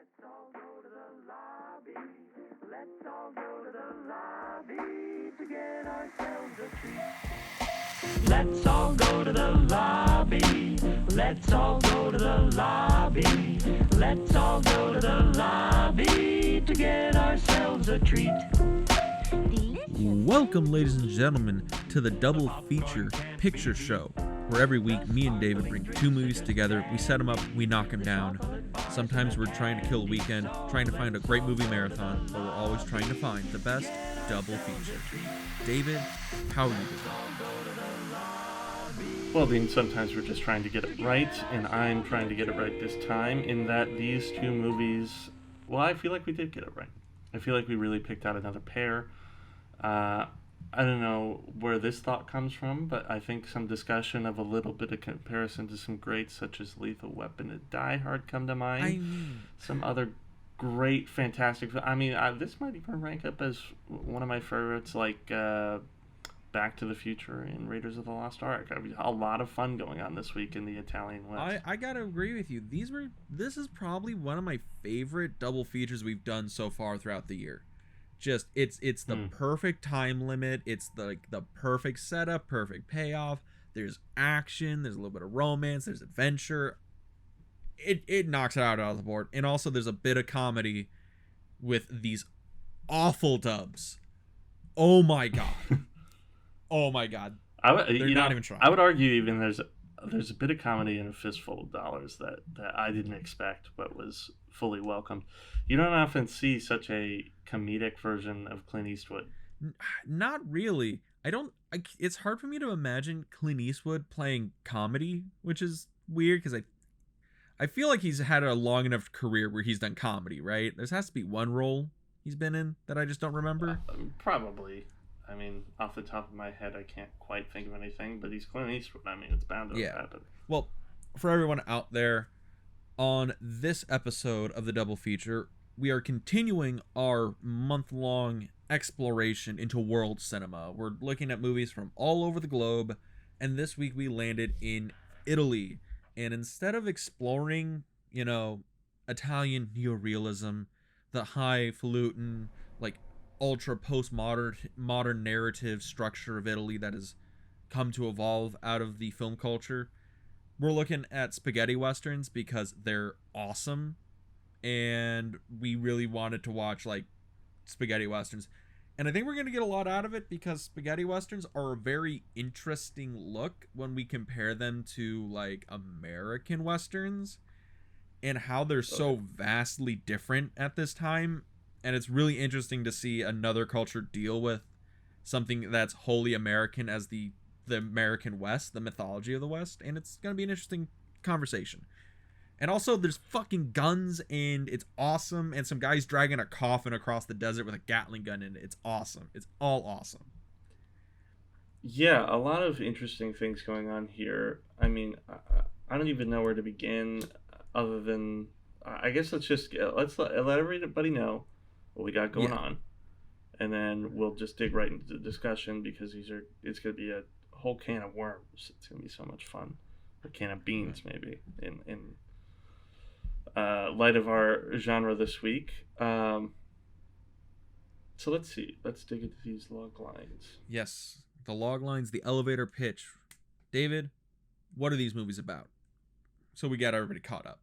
Let's all go to the lobby. Let's all go to the lobby to get ourselves a treat. Let's all go to the lobby. Let's all go to the lobby. Let's all go to the lobby to get ourselves a treat. Welcome, ladies and gentlemen, to the Double Feature Picture Show, where every week me and David bring two movies together, we set them up, we knock them down. Sometimes we're trying to kill a weekend, trying to find a great movie marathon, but we're always trying to find the best double feature. David, how are you doing? Well, Dean, sometimes we're just trying to get it right, and I'm trying to get it right this time, in that these two movies, well, I feel like we did get it right. I feel like we really picked out another pair. I don't know where this thought comes from, but I think some discussion of a little bit of comparison to some greats such as Lethal Weapon and Die Hard come to mind. Some other great, fantastic... this might even rank up as one of my favorites, like Back to the Future and Raiders of the Lost Ark. A lot of fun going on this week in the Italian West. I gotta agree with you. This is probably one of my favorite double features we've done so far throughout the year. Just it's the perfect time limit. It's the perfect setup, perfect payoff. There's action, there's a little bit of romance, there's adventure. It knocks it out of the board. And also there's a bit of comedy with these awful dubs. Oh my god. Oh my god. They're not even trying. I would argue even there's a bit of comedy in A Fistful of Dollars that I didn't expect but was fully welcomed. You don't often see such a comedic version of Clint Eastwood. Not really. It's hard for me to imagine Clint Eastwood playing comedy, which is weird because I feel like he's had a long enough career where he's done comedy, right? There has to be one role he's been in that I just don't remember. Probably. I mean, off the top of my head, I can't quite think of anything, but he's Clint Eastwood. I mean, it's bound to happen. Well, for everyone out there, on this episode of the Double Feature, we are continuing our month-long exploration into world cinema. We're looking at movies from all over the globe, and this week we landed in Italy. And instead of exploring, Italian neorealism, the highfalutin, ultra postmodern narrative structure of Italy that has come to evolve out of the film culture, we're looking at spaghetti westerns because they're awesome, and we really wanted to watch spaghetti westerns. And I think we're going to get a lot out of it because spaghetti westerns are a very interesting look when we compare them to American westerns and how they're so vastly different at this time. And it's really interesting to see another culture deal with something that's wholly American as the American West, the mythology of the West. And it's going to be an interesting conversation. And also, there's fucking guns, and it's awesome. And some guys dragging a coffin across the desert with a Gatling gun in it. It's awesome. It's all awesome. Yeah, a lot of interesting things going on here. I mean, I don't even know where to begin other than... I guess let's let everybody know what we got going on, and then we'll just dig right into the discussion because it's going to be a whole can of worms. It's going to be so much fun. A can of beans, maybe, in light of our genre this week. So let's see. Let's dig into these log lines. Yes, the log lines, the elevator pitch. David, what are these movies about? So we got everybody caught up.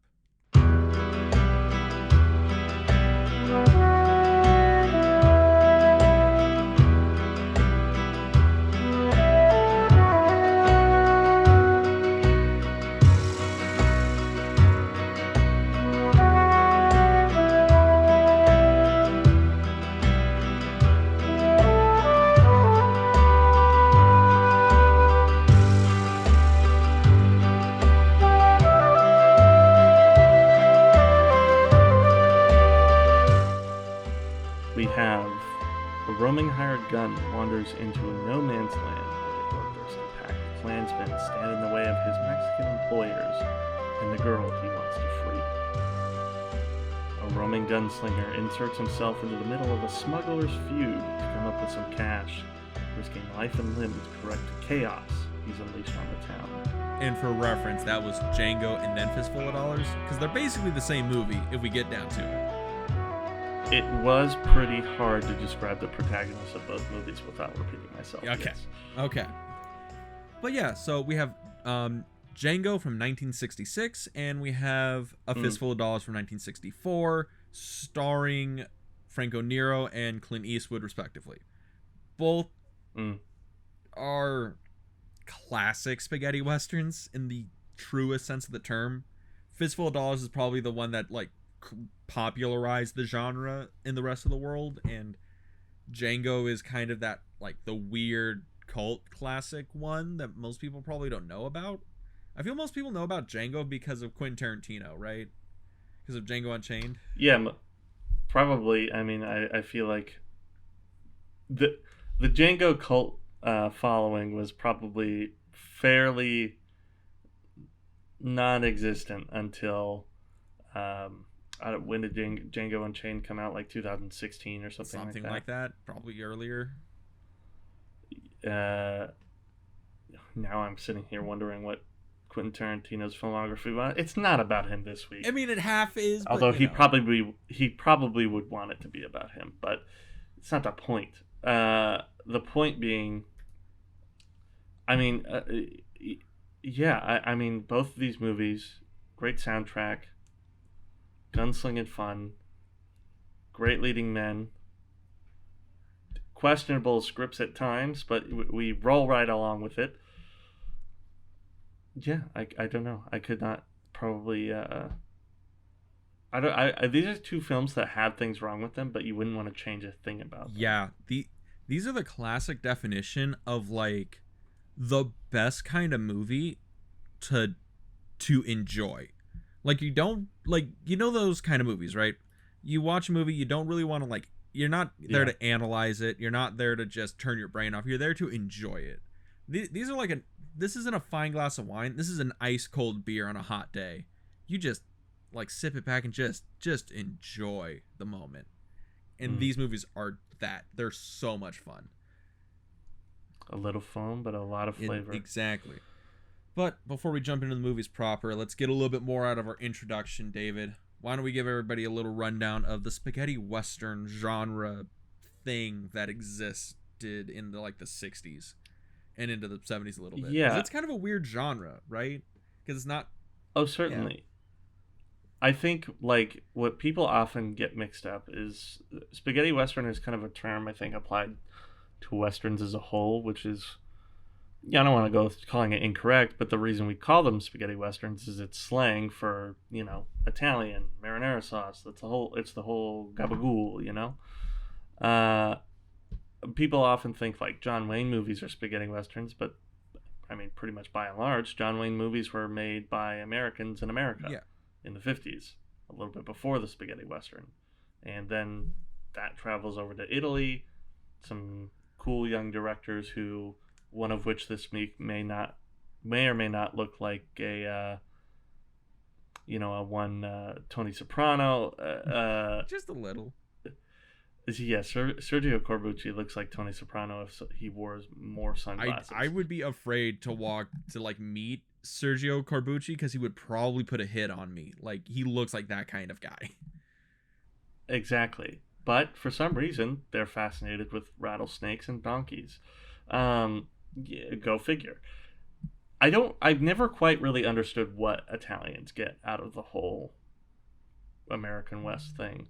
Gun wanders into no man's land where a bloodthirsty pack of Klansmen stand in the way of his Mexican employers and the girl he wants to free. A roaming gunslinger inserts himself into the middle of a smuggler's feud to come up with some cash, risking life and limb to correct the chaos he's unleashed on the town. And for reference, that was Django and then Fistful of Dollars, because they're basically the same movie if we get down to it. It was pretty hard to describe the protagonists of both movies without repeating myself. Okay. Yes. Okay. But yeah, so we have Django from 1966, and we have A Fistful of Dollars from 1964, starring Franco Nero and Clint Eastwood, respectively. Both are classic spaghetti westerns in the truest sense of the term. Fistful of Dollars is probably the one that like popularized the genre in the rest of the world, and Django is kind of that like the weird cult classic one that most people probably don't know about. I feel most people know about Django because of Quentin Tarantino, right? Because of Django Unchained. Yeah, probably. I mean, I feel like the Django cult following was probably fairly non-existent until when did Django Unchained come out? Like 2016 or something like that. Probably earlier. Now I'm sitting here wondering what Quentin Tarantino's filmography was. It's not about him this week. I mean, it half is. Although but, he probably would want it to be about him, but it's not the point. The point being, I mean, I mean, both of these movies, great soundtrack, gunslinging fun, great leading men, questionable scripts at times, but we roll right along with it. Yeah, I don't know. I could not probably. These are two films that have things wrong with them, but you wouldn't want to change a thing about them. Yeah, these are the classic definition of like the best kind of movie to enjoy. Like you don't like those kind of movies, right? You watch a movie, you don't really want to like. You're not there to analyze it. You're not there to just turn your brain off. You're there to enjoy it. These are like this isn't a fine glass of wine. This is an ice cold beer on a hot day. You just like sip it back and just enjoy the moment. And these movies are that. They're so much fun. A little foam, but a lot of flavor. Exactly. But before we jump into the movies proper, let's get a little bit more out of our introduction, David. Why don't we give everybody a little rundown of the spaghetti western genre thing that existed in the 60s and into the 70s a little bit. Yeah. It's kind of a weird genre, right? Because it's not... Oh, certainly. Yeah. I think, what people often get mixed up is spaghetti western is kind of a term, I think, applied to westerns as a whole, which is... Yeah, I don't want to go calling it incorrect, but the reason we call them spaghetti westerns is it's slang for, Italian, marinara sauce. It's the whole gabagool, People often think John Wayne movies are spaghetti westerns, but I mean, pretty much by and large, John Wayne movies were made by Americans in America in the 50s, a little bit before the spaghetti western. And then that travels over to Italy, some cool young directors who... one of which this may or may not look like a Tony Soprano. Just a little. Sergio Corbucci looks like Tony Soprano if he wore more sunglasses. I would be afraid to meet Sergio Corbucci because he would probably put a hit on me. He looks like that kind of guy. Exactly. But for some reason, they're fascinated with rattlesnakes and donkeys. Yeah, go figure. I've never quite really understood what Italians get out of the whole American West thing.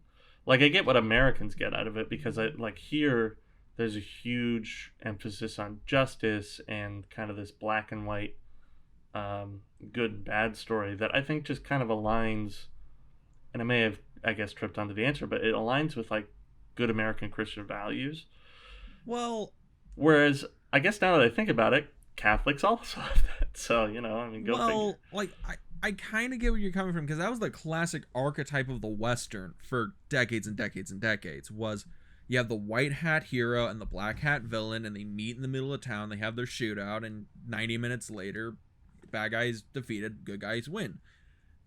I get what Americans get out of it because here there's a huge emphasis on justice and kind of this black and white good and bad story that I think just kind of aligns, and I may have, I guess, tripped onto the answer, but it aligns with good American Christian values. Well, whereas I guess now that I think about it, Catholics also have that. So, go figure. I kind of get where you're coming from because that was the classic archetype of the Western for decades and decades and decades was you have the white hat hero and the black hat villain and they meet in the middle of town. They have their shootout and 90 minutes later, bad guys defeated, good guys win.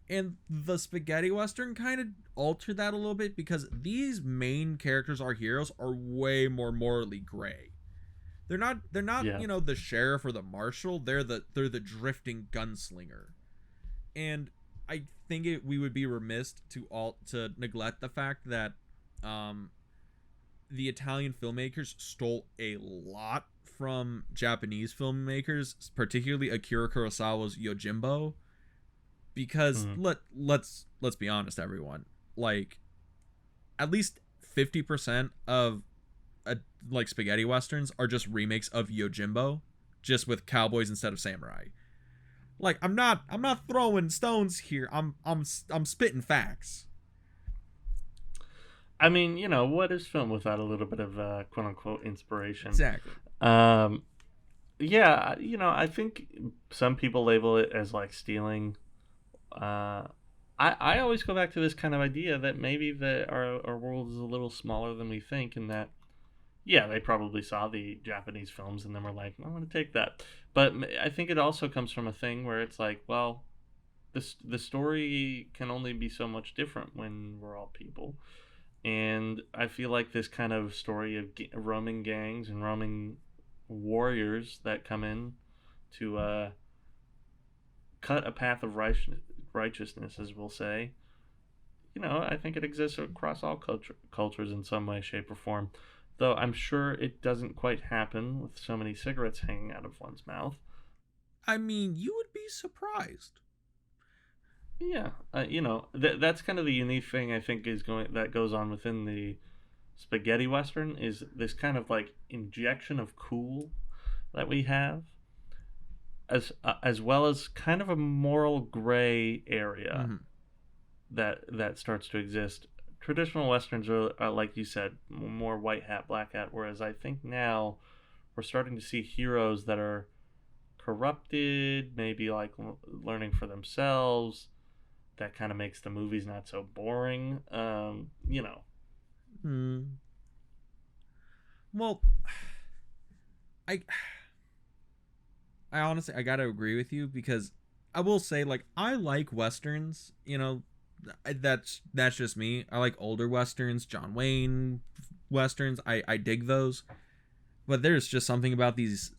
And the spaghetti western kind of altered that a little bit because these main characters, our heroes, are way more morally gray. They're not Yeah. the sheriff or the marshal. They're the drifting gunslinger. And I think we would be remiss to neglect the fact that the Italian filmmakers stole a lot from Japanese filmmakers, particularly Akira Kurosawa's Yojimbo, because Mhm. let's be honest, everyone, like at least 50% of like spaghetti westerns are just remakes of Yojimbo, just with cowboys instead of samurai. Like I'm not throwing stones here. I'm spitting facts. I mean, what is film without a little bit of quote unquote inspiration? Exactly. Um, yeah, I think some people label it as like stealing. I always go back to this kind of idea that maybe our world is a little smaller than we think, and that yeah, they probably saw the Japanese films and then were like, I want to take that. But I think it also comes from a thing where it's like, well, the story can only be so much different when we're all people. And I feel like this kind of story of roaming gangs and roaming warriors that come in to cut a path of righteousness, as we'll say, I think it exists across all cultures in some way, shape, or form. Though I'm sure it doesn't quite happen with so many cigarettes hanging out of one's mouth. I mean, you would be surprised. Yeah, that's kind of the unique thing I think that goes on within the spaghetti western is this kind of like injection of cool that we have, as well as kind of a moral gray area Mm-hmm. that starts to exist. Traditional westerns are like you said, more white hat, black hat, whereas I think now we're starting to see heroes that are corrupted, maybe like learning for themselves. That kind of makes the movies not so boring. Hmm. Well, I I honestly I gotta agree with you because I will say like I like westerns. That's just me. I like older westerns, John Wayne westerns. I dig those. But there's just something about these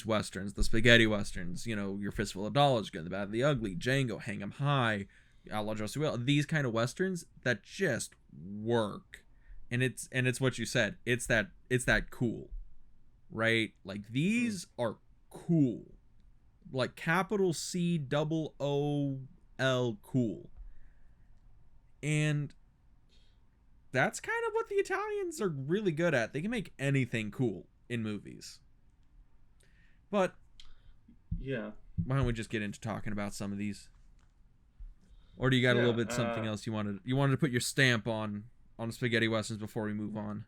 westerns, the spaghetti westerns. Your Fistful of Dollars, Good, the Bad, the Ugly, Django, Hang 'Em High, Outlaw Josey Will. These kind of westerns that just work, and it's what you said. It's that cool, right? Like these are cool, like capital C double O L cool, and that's kind of what the Italians are really good at. They can make anything cool in movies. But Yeah, why don't we just get into talking about some of these? Or do you got a little yeah. bit something else you wanted to put your stamp on spaghetti westerns before we move on?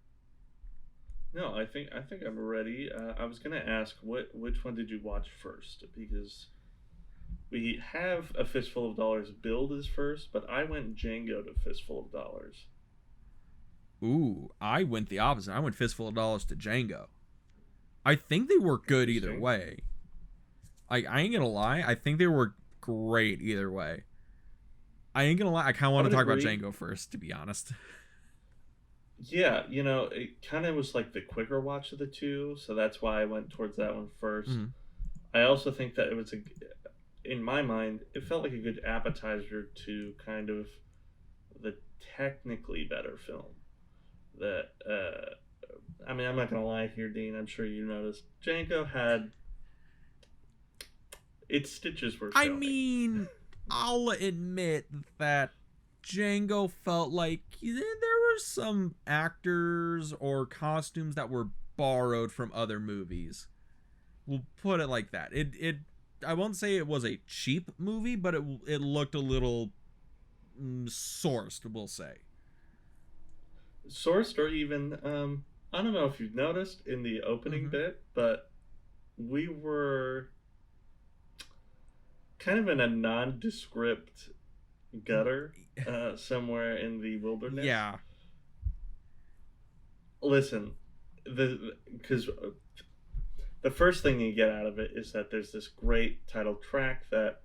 No, I think I'm ready. I was gonna ask which one did you watch first because we have a Fistful of Dollars billed as first, but I went Django to Fistful of Dollars. Ooh, I went the opposite. I went Fistful of Dollars to Django. I think they were good either Interesting. way. I ain't gonna lie. I think they were great either way. I ain't gonna lie. I kind of I want to would talk about agree. Django first, to be honest. Yeah, it kind of was like the quicker watch of the two, so that's why I went towards that one first. Mhm. I also think that it was in my mind, it felt like a good appetizer to kind of the technically better film. That I mean, I'm not gonna lie here, Dean. I'm sure you noticed Django had its stitches were I showing. mean, I'll admit that Django felt like there were some actors or costumes that were borrowed from other movies. We'll put it like that. It I won't say it was a cheap movie, but it looked a little sourced, we'll say. Sourced or even I don't know if you've noticed in the opening Mm-hmm. bit, but we were kind of in a nondescript gutter somewhere in the wilderness. Yeah. Listen, because the first thing you get out of it is that there's this great title track that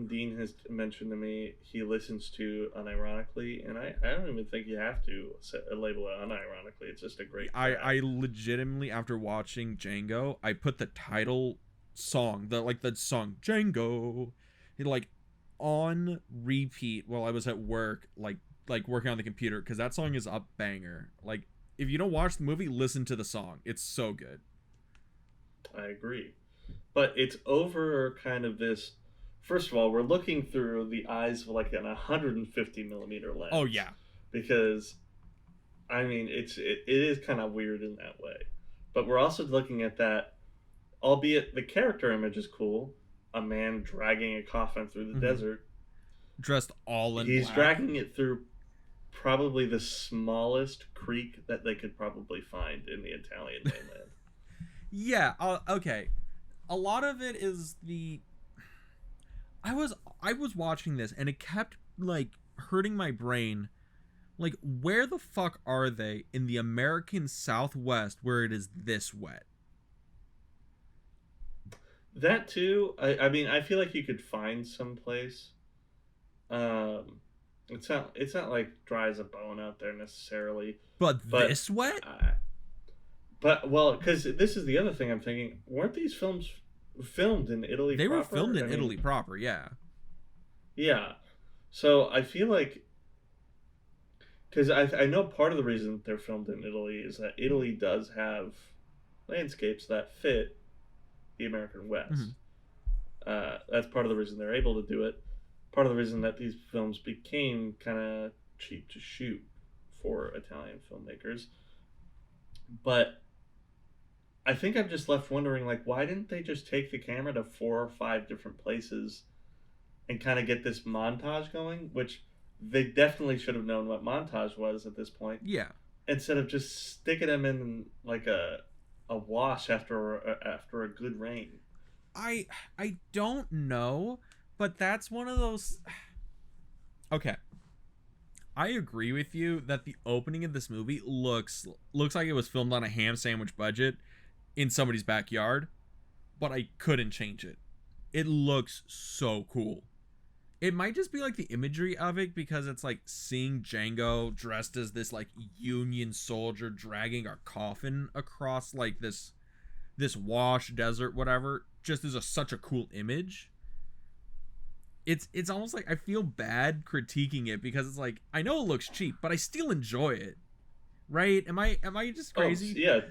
Dean has mentioned to me he listens to unironically, and I don't even think you have to label it unironically. It's just a great track. I legitimately, after watching Django, I put the title song, the song Django, like on repeat while I was at work, like working on the computer, because that song is a banger. Like, if you don't watch the movie, listen to the song. It's so good. I agree. But it's over kind of this. First of all, we're looking through the eyes of like an 150 millimeter lens. Oh yeah, because I mean it is kind of weird in that way. But we're also looking at that, albeit the character image is cool. A man dragging a coffin through the desert, dressed all in He's black. dragging it through probably the smallest creek that they could probably find in the Italian mainland. Yeah. Okay. A lot of it is the. I was watching this and it kept like hurting my brain. Like, where the fuck are they in the American Southwest where it is this wet? That too. I mean, I feel like you could find some place. It's not like dry as a bone out there necessarily. But this wet? But well, because this is the other thing I'm thinking. Weren't these films filmed in Italy? They proper? were filmed in Italy proper, yeah. Yeah. So I feel like, because I know part of the reason they're filmed in Italy is that Italy does have landscapes that fit the American West. That's part of the reason they're able to do it. Part of the reason that these films became kind of cheap to shoot for Italian filmmakers. But I think I'm just left wondering, like, why didn't they just take the camera to 4 or 5 different places and kind of get this montage going, which they definitely should have known what montage was at this point. Yeah. Instead of just sticking them in like a wash after a good rain. I don't know, but that's one of those. Okay. I agree with you that the opening of this movie looks like it was filmed on a ham sandwich budget in somebody's backyard, but I couldn't change it. It looks so cool. It might just be like the imagery of it, because it's like seeing Django dressed as this like Union soldier dragging a coffin across like this wash desert, whatever, just is such a cool image. It's almost like I feel bad critiquing it, because it's like, I know it looks cheap, but I still enjoy it. Right? Am I just crazy? Yeah.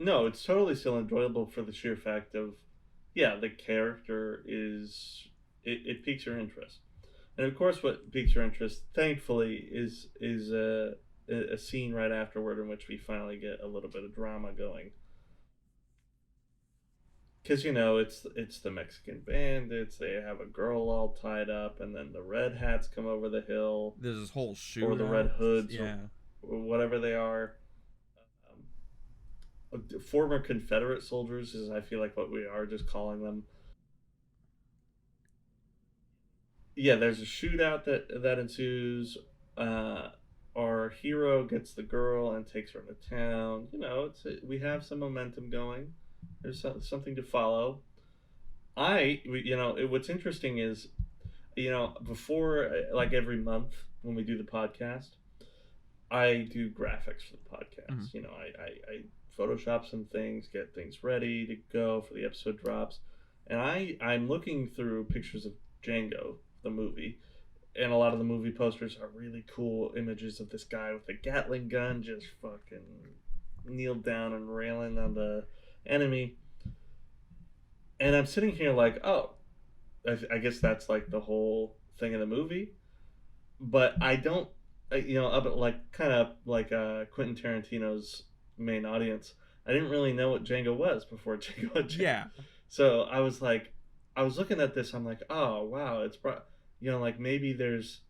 No, it's totally still enjoyable for the sheer fact of, yeah, the character is, it piques your interest. And of course what piques your interest, thankfully, is a scene right afterward in which we finally get a little bit of drama going. Because, you know, it's the Mexican bandits. They have a girl all tied up, and then the red hats come over the hill. There's this whole shootout. Or the red hoods, yeah, or whatever they are. Former Confederate soldiers is, I feel like, what we are just calling them. Yeah, there's a shootout that ensues. Our hero gets the girl and takes her into town. You know, we have some momentum going. There's something to follow. What's interesting is, before, like every month when we do the podcast, I do graphics for the podcast. Mm-hmm. I Photoshop some things, get things ready to go for the episode drops. And I'm looking through pictures of Django, the movie, and a lot of the movie posters are really cool images of this guy with a Gatling gun just fucking kneeled down and railing on the enemy. And I'm sitting here like, oh, I guess that's like the whole thing of the movie. But I don't, kind of like Quentin Tarantino's main audience, I didn't really know what Django was before Django had Django. Yeah. So I was looking at this, I'm like, oh wow, it's like maybe there's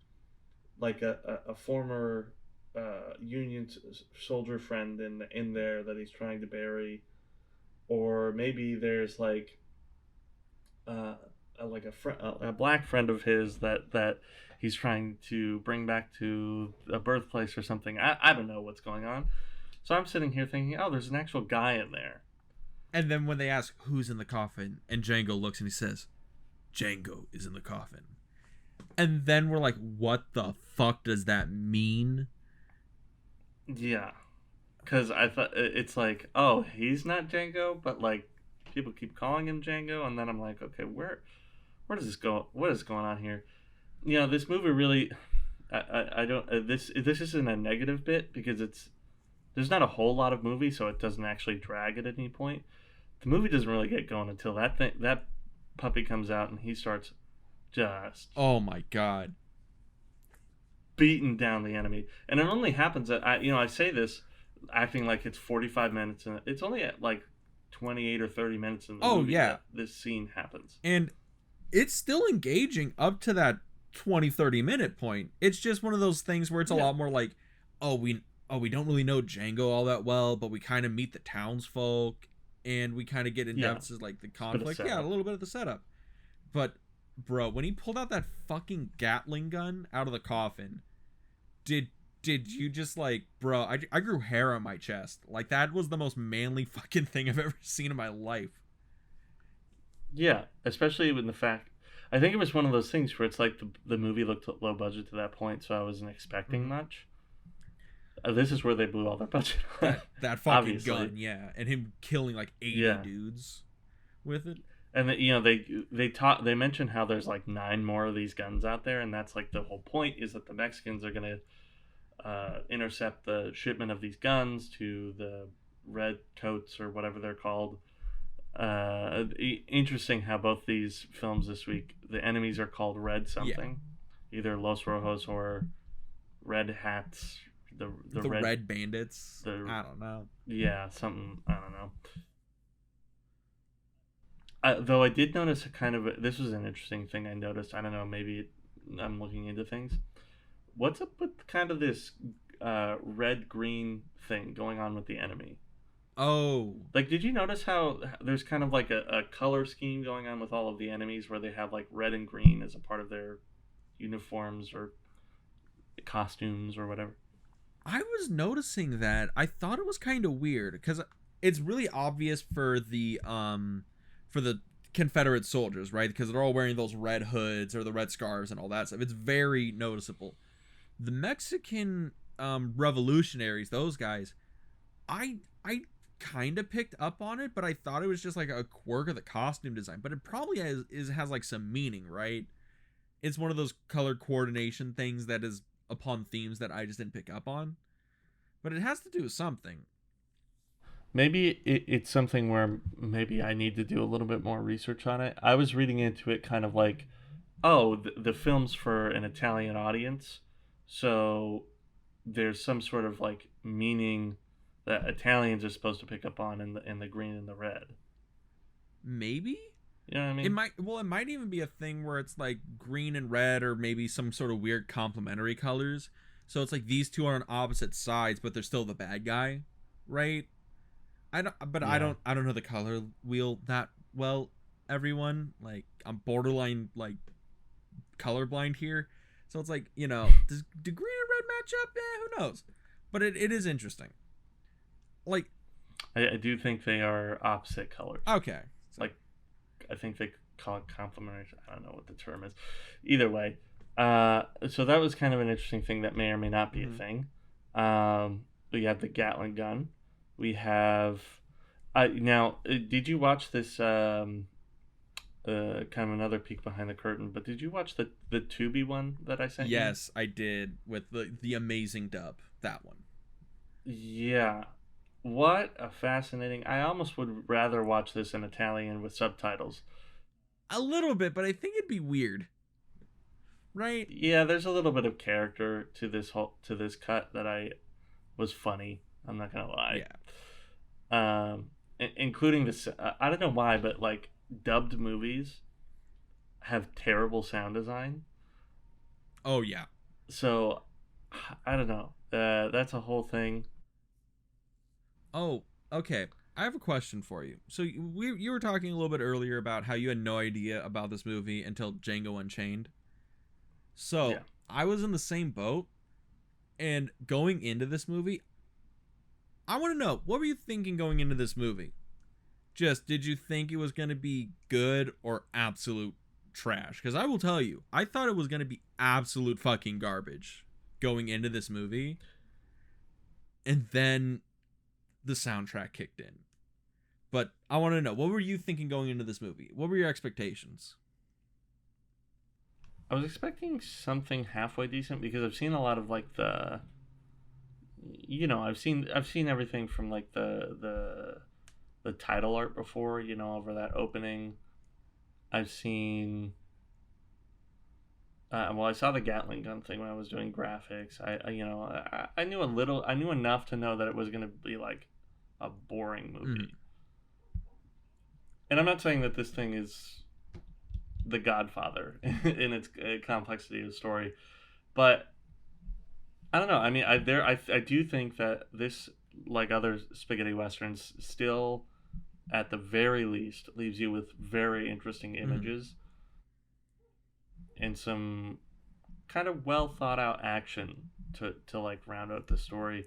like a former Union soldier friend in there that he's trying to bury, or maybe there's like a black friend of his that he's trying to bring back to a birthplace or something. I don't know what's going on. So I'm sitting here thinking, oh, there's an actual guy in there. And then when they ask who's in the coffin, and Django looks and he says, Django is in the coffin. And then we're like, what the fuck does that mean? Yeah. Because I thought it's like, oh, he's not Django, but like people keep calling him Django, and then I'm like, okay, where does this go? What is going on here? You know, this movie really, I don't. This isn't a negative bit because there's not a whole lot of movie, so it doesn't actually drag at any point. The movie doesn't really get going until that puppy comes out and he starts just Oh my god. beating down the enemy, and it only happens at I say this acting like it's 45 minutes, and it's only at like 28 or 30 minutes in the movie that this scene happens. And it's still engaging up to that 20-30 minute point. It's just one of those things where it's a lot more like, we don't really know Django all that well, but we kind of meet the townsfolk and we kind of get in depth to like the conflict. Yeah, a little bit of the setup. But bro, when he pulled out that fucking Gatling gun out of the coffin, did you just like, bro, I grew hair on my chest. Like, that was the most manly fucking thing I've ever seen in my life. Yeah, especially with the fact, I think it was one of those things where it's like the movie looked low budget to that point, so I wasn't expecting much. This is where they blew all their budget. that fucking gun, yeah, and him killing like 80 dudes with it. And they mentioned how there's like 9 more of these guns out there, and that's like the whole point, is that the Mexicans are gonna intercept the shipment of these guns to the red coats or whatever they're called. Interesting how both these films this week, the enemies are called red something, either Los Rojos or Red Hats, the red bandits. I don't know. Yeah, something, I don't know. Though I did notice this was an interesting thing I noticed. I don't know, maybe I'm looking into things. What's up with kind of this red-green thing going on with the enemy? Oh. Like, did you notice how there's kind of like a color scheme going on with all of the enemies where they have like red and green as a part of their uniforms or costumes or whatever? I was noticing that. I thought it was kind of weird because it's really obvious for the Confederate soldiers, right? Because they're all wearing those red hoods or the red scarves and all that stuff. It's very noticeable. The Mexican revolutionaries, those guys, I kind of picked up on it, but I thought it was just like a quirk of the costume design. But it probably has like some meaning, right? It's one of those color coordination things that is upon themes that I just didn't pick up on. But it has to do with something. Maybe it's something where maybe I need to do a little bit more research on it. I was reading into it kind of like, the film's for an Italian audience, so there's some sort of like meaning that Italians are supposed to pick up on in the green and the red. Maybe? You know what I mean? It might even be a thing where it's like green and red, or maybe some sort of weird complementary colors. So it's like these two are on opposite sides, but they're still the bad guy, right? I don't know the color wheel that well, everyone. Like, I'm borderline like colorblind here. So it's like, do green and red match up? Who knows? But it is interesting. Like, I do think they are opposite colors. Okay. Like, I think they call it complementary. I don't know what the term is. Either way. So that was kind of an interesting thing that may or may not be a thing. We have the Gatling gun. We have... now, did you watch this... kind of another peek behind the curtain, but did you watch the Tubi one that I sent you? Yes, I did, with the amazing dub. That one. Yeah. What a fascinating... I almost would rather watch this in Italian with subtitles. A little bit, but I think it'd be weird. Right? Yeah, there's a little bit of character to this cut that was funny. I'm not gonna lie. Yeah. Including this... I don't know why, but like dubbed movies have terrible sound design. Oh, yeah. So, I don't know. That's a whole thing. Oh, okay. I have a question for you. So you were talking a little bit earlier about how you had no idea about this movie until Django Unchained. So yeah. I was in the same boat, and going into this movie, I want to know, what were you thinking going into this movie? Just, did you think it was going to be good or absolute trash. Because I will tell you, I thought it was going to be absolute fucking garbage going into this movie. And then the soundtrack kicked in. But I want to know, what were you thinking going into this movie? What were your expectations? I was expecting something halfway decent because I've seen a lot of like the, I've seen everything from like the title art before, over that opening. I've seen I saw the Gatling gun thing when I was doing graphics. I knew I knew enough to know that it was going to be like a boring movie. Mm. And I'm not saying that this thing is The Godfather in its complexity of story, but I don't know. I mean, I do think that this, like other spaghetti westerns, still, at the very least, leaves you with very interesting images and some kind of well thought out action to like round out the story.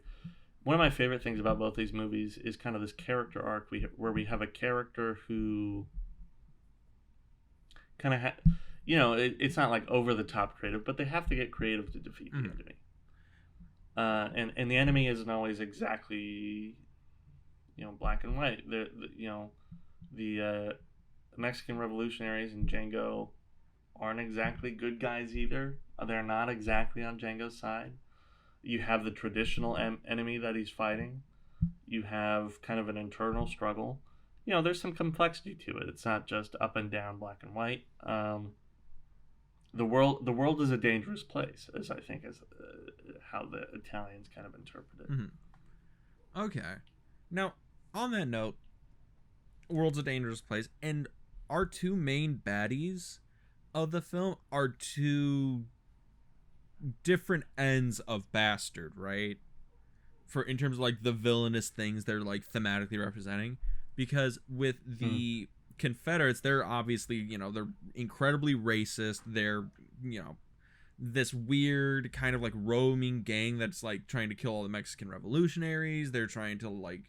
One of my favorite things about both these movies is kind of this character arc where we have a character who kind of it's not like over the top creative, but they have to get creative to defeat the enemy. And the enemy isn't always exactly black and white. The Mexican revolutionaries in Django aren't exactly good guys either. They're not exactly on Django's side. You have the traditional enemy that he's fighting. You have kind of an internal struggle. There's some complexity to it. It's not just up and down, black and white. The world is a dangerous place, as I think is how the Italians kind of interpret it. Mm-hmm. Okay. Now, on that note, world's a dangerous place, and our two main baddies of the film are two different ends of bastard, right? In terms of like the villainous things they're like thematically representing, because with the Confederates, they're obviously they're incredibly racist. They're this weird kind of like roaming gang that's like trying to kill all the Mexican revolutionaries. They're trying to like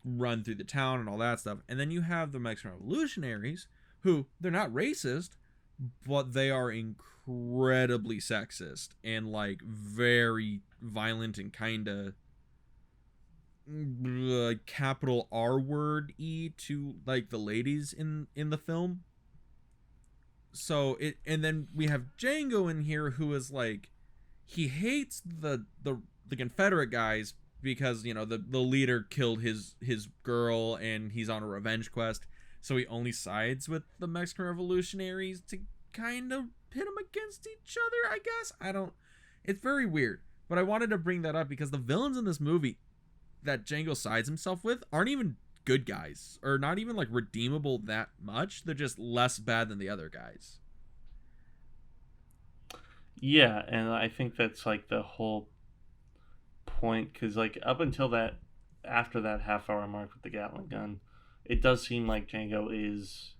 run through the town and all that stuff. And then you have the Mexican revolutionaries who they're not racist, but they are incredibly sexist and like very violent and kind of capital R word y to like the ladies in the film. So and then we have Django in here who is like, he hates the Confederate guys because the leader killed his girl and he's on a revenge quest. So he only sides with the Mexican revolutionaries to kind of pit them against each other, I guess. It's very weird. But I wanted to bring that up because the villains in this movie that Django sides himself with aren't even good guys, or not even like redeemable that much. They're just less bad than the other guys. Yeah, and I think that's like the whole point, because like up until that, after that half-hour mark with the Gatling gun, it does seem like Django is,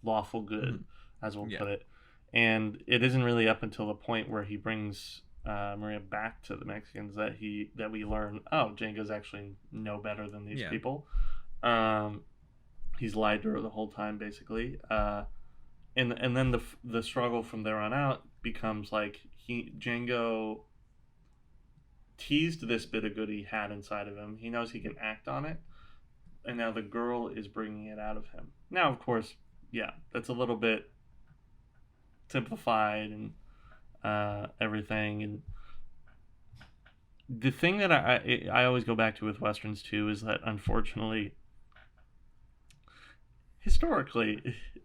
lawful good, as we'll put it. And it isn't really up until the point where he brings Maria back to the Mexicans that we learn, oh, Django's actually no better than these people. He's lied to her the whole time, basically. And then the struggle from there on out becomes like Django teased this bit of good he had inside of him. He knows he can act on it, and now the girl is bringing it out of him. Now, of course, that's a little bit simplified and everything. And the thing that I always go back to with westerns too is that, unfortunately, historically,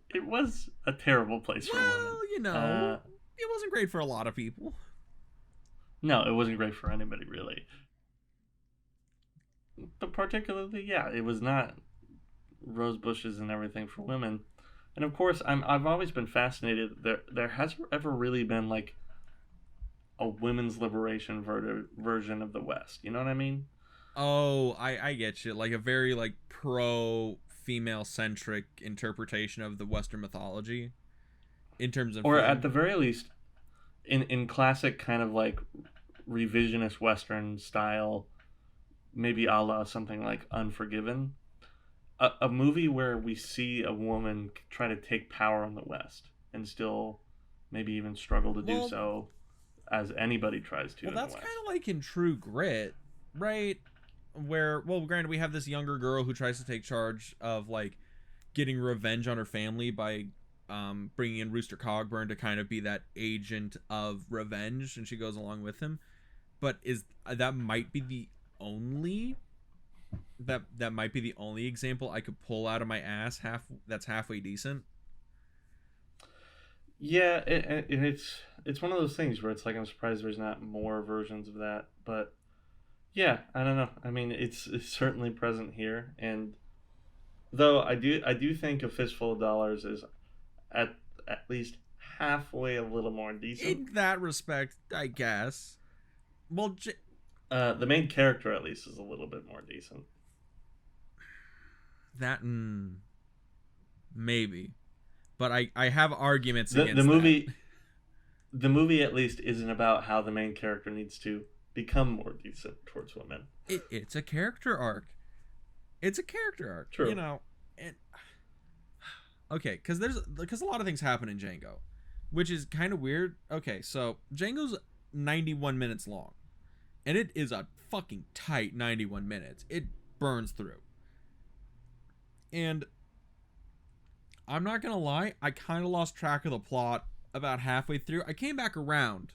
it was a terrible place for women. It wasn't great for a lot of people. No, it wasn't great for anybody, really. But particularly, it was not rose bushes and everything for women. And of course, I've always been fascinated. There hasn't ever really been like a women's liberation version of the West. You know what I mean? Oh, I get you. Like a very like pro female centric interpretation of the Western mythology, in terms of, or at the very least, in classic kind of like revisionist Western style, maybe a la something like Unforgiven. a movie where we see a woman try to take power in the West and still maybe even struggle to do so as anybody tries to. Well, in the that's West. kind of like in True Grit, right? Where, well, granted, we have this younger girl who tries to take charge of like getting revenge on her family by bringing in Rooster Cogburn to kind of be that agent of revenge, and she goes along with him. But that might be the only that might be the only example I could pull out of my ass that's halfway decent. Yeah, it's one of those things where it's like I'm surprised there's not more versions of that, but yeah, I don't know. I mean, it's certainly present here, and though I do think A Fistful of Dollars is at at least halfway a little more decent. In that respect, I guess. Well, the main character at least is a little bit more decent. That maybe, but I have arguments against the movie. that. The movie at least isn't about how the main character needs to become more decent towards women. It's a character arc. It's a character arc. True. You know, and okay, because a lot of things happen in Django, which is kind of weird. Okay, so Django's 91 minutes long, and it is a fucking tight 91 minutes. It burns through. And I'm not gonna lie, I kind of lost track of the plot about halfway through. I came back around,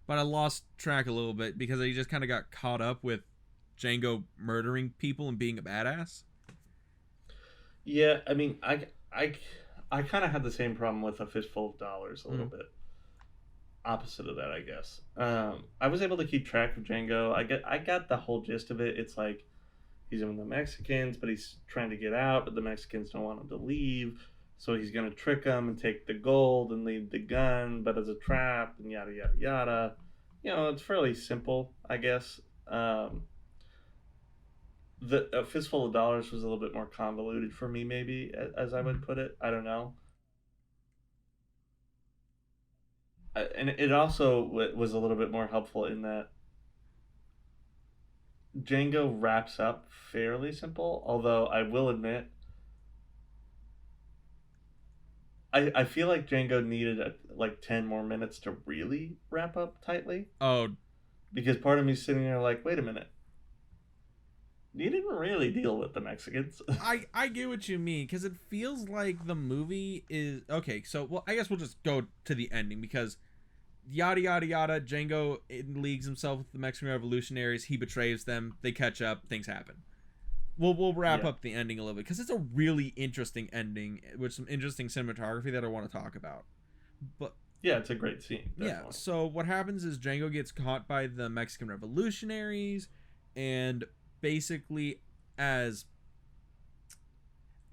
but I lost track a little bit because I just kind of got caught up with Django murdering people and being a badass. Yeah, I mean, I kind of had the same problem with A Fistful of Dollars a little bit. Opposite of that, I guess. I was able to keep track of Django. I got the whole gist of it. It's like he's in with the Mexicans, but he's trying to get out, but the Mexicans don't want him to leave. So he's going to trick them and take the gold and leave the gun, but as a trap, and yada, yada, yada. You know, it's fairly simple, I guess. The A Fistful of Dollars was a little bit more convoluted for me, maybe, as I would put it. I don't know. And it also was a little bit more helpful in that Django wraps up fairly simple, although I will admit, I feel like Django needed like 10 more minutes to really wrap up tightly. Oh, because part of me sitting there like, wait a minute, you didn't really deal with the Mexicans. I get what you mean, because it feels like the movie is okay. So, well, I guess we'll just go to the ending because yada yada yada. Django leagues himself with the Mexican revolutionaries. He betrays them. They catch up. Things happen. We'll wrap up the ending a little bit because it's a really interesting ending with some interesting cinematography that I want to talk about. But yeah, it's a great scene. Definitely. Yeah. So what happens is Django gets caught by the Mexican revolutionaries, and basically as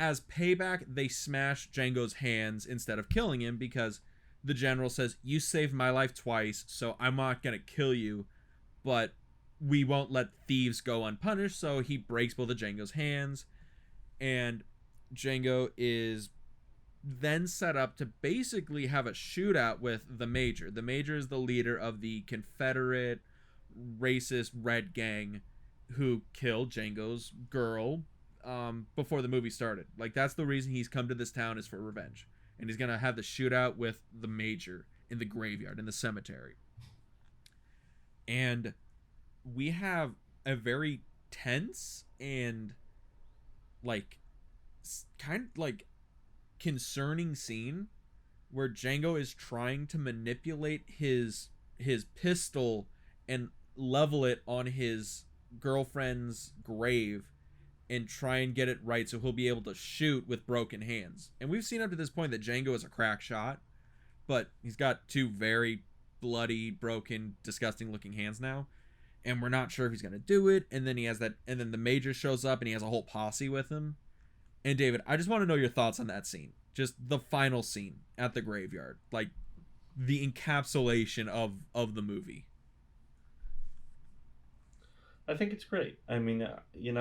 payback, they smash Django's hands instead of killing him because the general says, "You saved my life twice, so I'm not gonna kill you, but we won't let thieves go unpunished." So he breaks both of Django's hands, and Django is then set up to basically have a shootout with the Major. The Major is the leader of the Confederate racist Red Gang who killed Django's girl before the movie started. Like, that's the reason he's come to this town, is for revenge. And he's going to have the shootout with the Major in the graveyard, in the cemetery. And we have a very tense and like kind of like concerning scene where Django is trying to manipulate his pistol and level it on his girlfriend's grave and try and get it right so he'll be able to shoot with broken hands. And we've seen up to this point that Django is a crack shot, but he's got two very bloody, broken, disgusting looking hands now, and we're not sure if he's gonna do it. And then the Major shows up and he has a whole posse with him. And David, I just want to know your thoughts on that scene. Just the final scene at the graveyard. Like, the encapsulation of the movie. I think it's great. I mean, you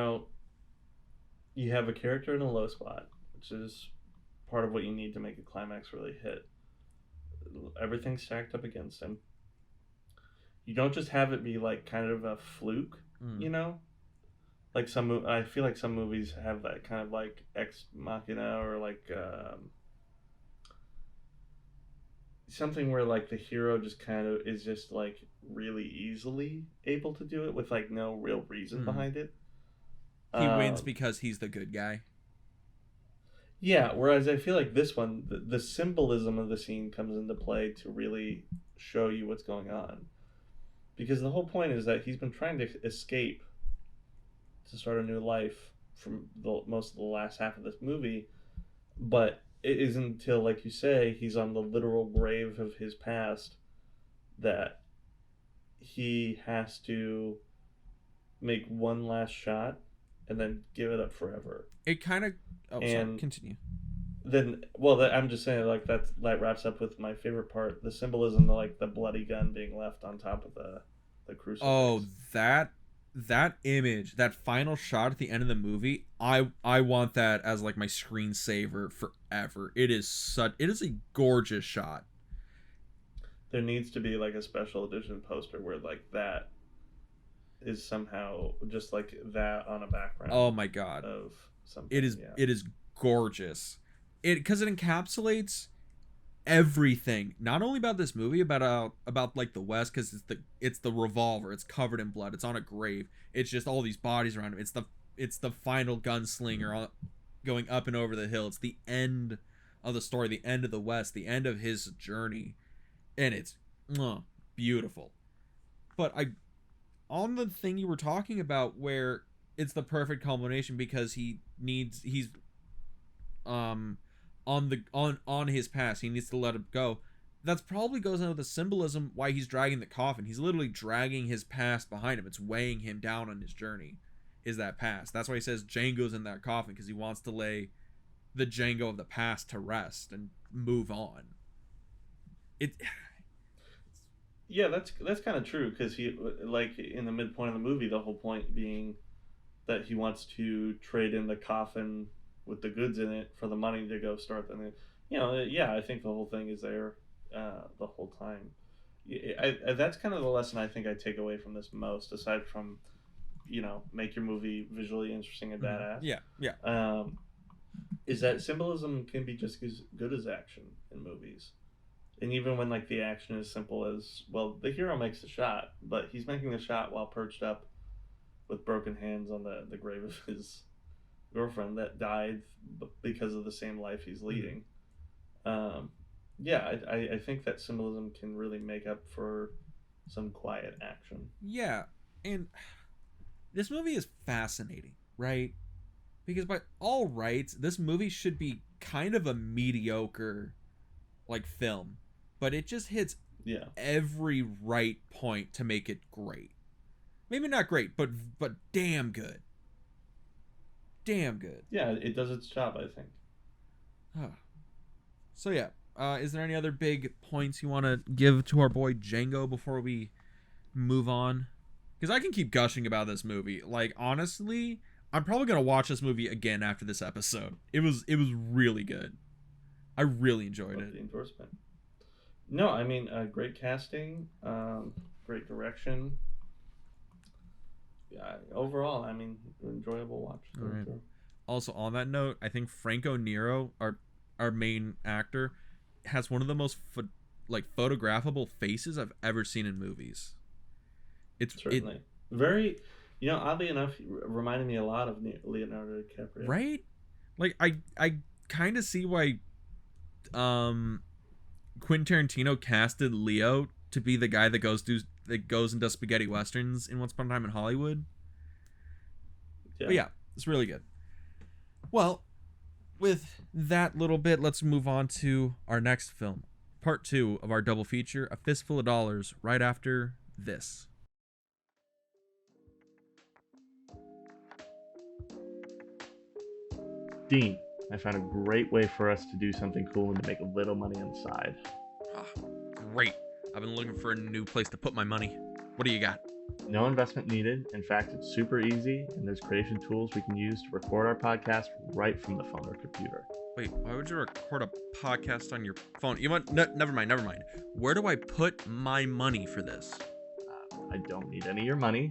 have a character in a low spot, which is part of what you need to make a climax really hit. Everything's stacked up against him. You don't just have it be like kind of a fluke, like I feel like some movies have that kind of like ex machina, or like something where like the hero just kind of is just like really easily able to do it with like no real reason behind it. He wins because he's the good guy. Yeah, whereas I feel like this one, the symbolism of the scene comes into play to really show you what's going on. Because the whole point is that he's been trying to escape to start a new life from most of the last half of this movie, but it isn't until, like you say, he's on the literal grave of his past that he has to make one last shot and then give it up forever. It kind of... Oh, sorry. Continue. Then, well, I'm just saying, like, that wraps up with my favorite part, the symbolism, like the bloody gun being left on top of the crucifix. Oh, that image, that final shot at the end of the movie, I want that as like my screensaver forever. It is a gorgeous shot. There needs to be like a special edition poster where like that is somehow just like that on a background. Oh my god. Of something. It is gorgeous. Because it encapsulates everything, not only about this movie, about like the West, because it's the revolver, it's covered in blood, it's on a grave, it's just all these bodies around him, it's the final gunslinger going up and over the hill, it's the end of the story, the end of the West, the end of his journey, and it's beautiful. But on the thing you were talking about where it's the perfect culmination because he's on his past, he needs to let it go. That's probably goes into the symbolism why he's dragging the coffin. He's literally dragging his past behind him. It's weighing him down on his journey, is that past. That's why he says Django's in that coffin, because he wants to lay the Django of the past to rest and move on. Yeah, that's kind of true, because he, like, in the midpoint of the movie, the whole point being that he wants to trade in the coffin with the goods in it for the money to go start the new. Yeah, I think the whole thing is there the whole time. That's kind of the lesson I think I take away from this most, aside from, make your movie visually interesting and badass. Yeah. Is that symbolism can be just as good as action in movies. And even when like the action is simple as, well, the hero makes the shot, but he's making the shot while perched up with broken hands on the grave of his girlfriend that died because of the same life he's leading. I think that symbolism can really make up for some quiet action. Yeah, and this movie is fascinating, right? Because by all rights, this movie should be kind of a mediocre like film, but it just hits every right point to make it great. Maybe not great, but damn good. Damn good. Yeah, it does its job, I think. So yeah, is there any other big points you want to give to our boy Django before we move on? Because I can keep gushing about this movie. Like, honestly, I'm probably gonna watch this movie again after this episode. It was really good. I really enjoyed it. The endorsement. No, I mean, great casting, great direction. Yeah, overall, I mean, enjoyable watch. Right. Also, on that note, I think Franco Nero, our main actor, has one of the most photographable faces I've ever seen in movies. Certainly very, oddly enough, reminded me a lot of Leonardo DiCaprio. Right? Like I kind of see why Quentin Tarantino casted Leo to be the guy that goes and does spaghetti westerns in Once Upon a Time in Hollywood. Yeah. But yeah, it's really good. Well, with that little bit, let's move on to our next film, part 2 of our double feature, A Fistful of Dollars, right after this. Dean, I found a great way for us to do something cool and to make a little money on the side. Great. I've been looking for a new place to put my money. What do you got? No investment needed. In fact, it's super easy, and there's creation tools we can use to record our podcast right from the phone or computer. Wait, why would you record a podcast on your phone? You want? No, never mind. Where do I put my money for this? I don't need any of your money.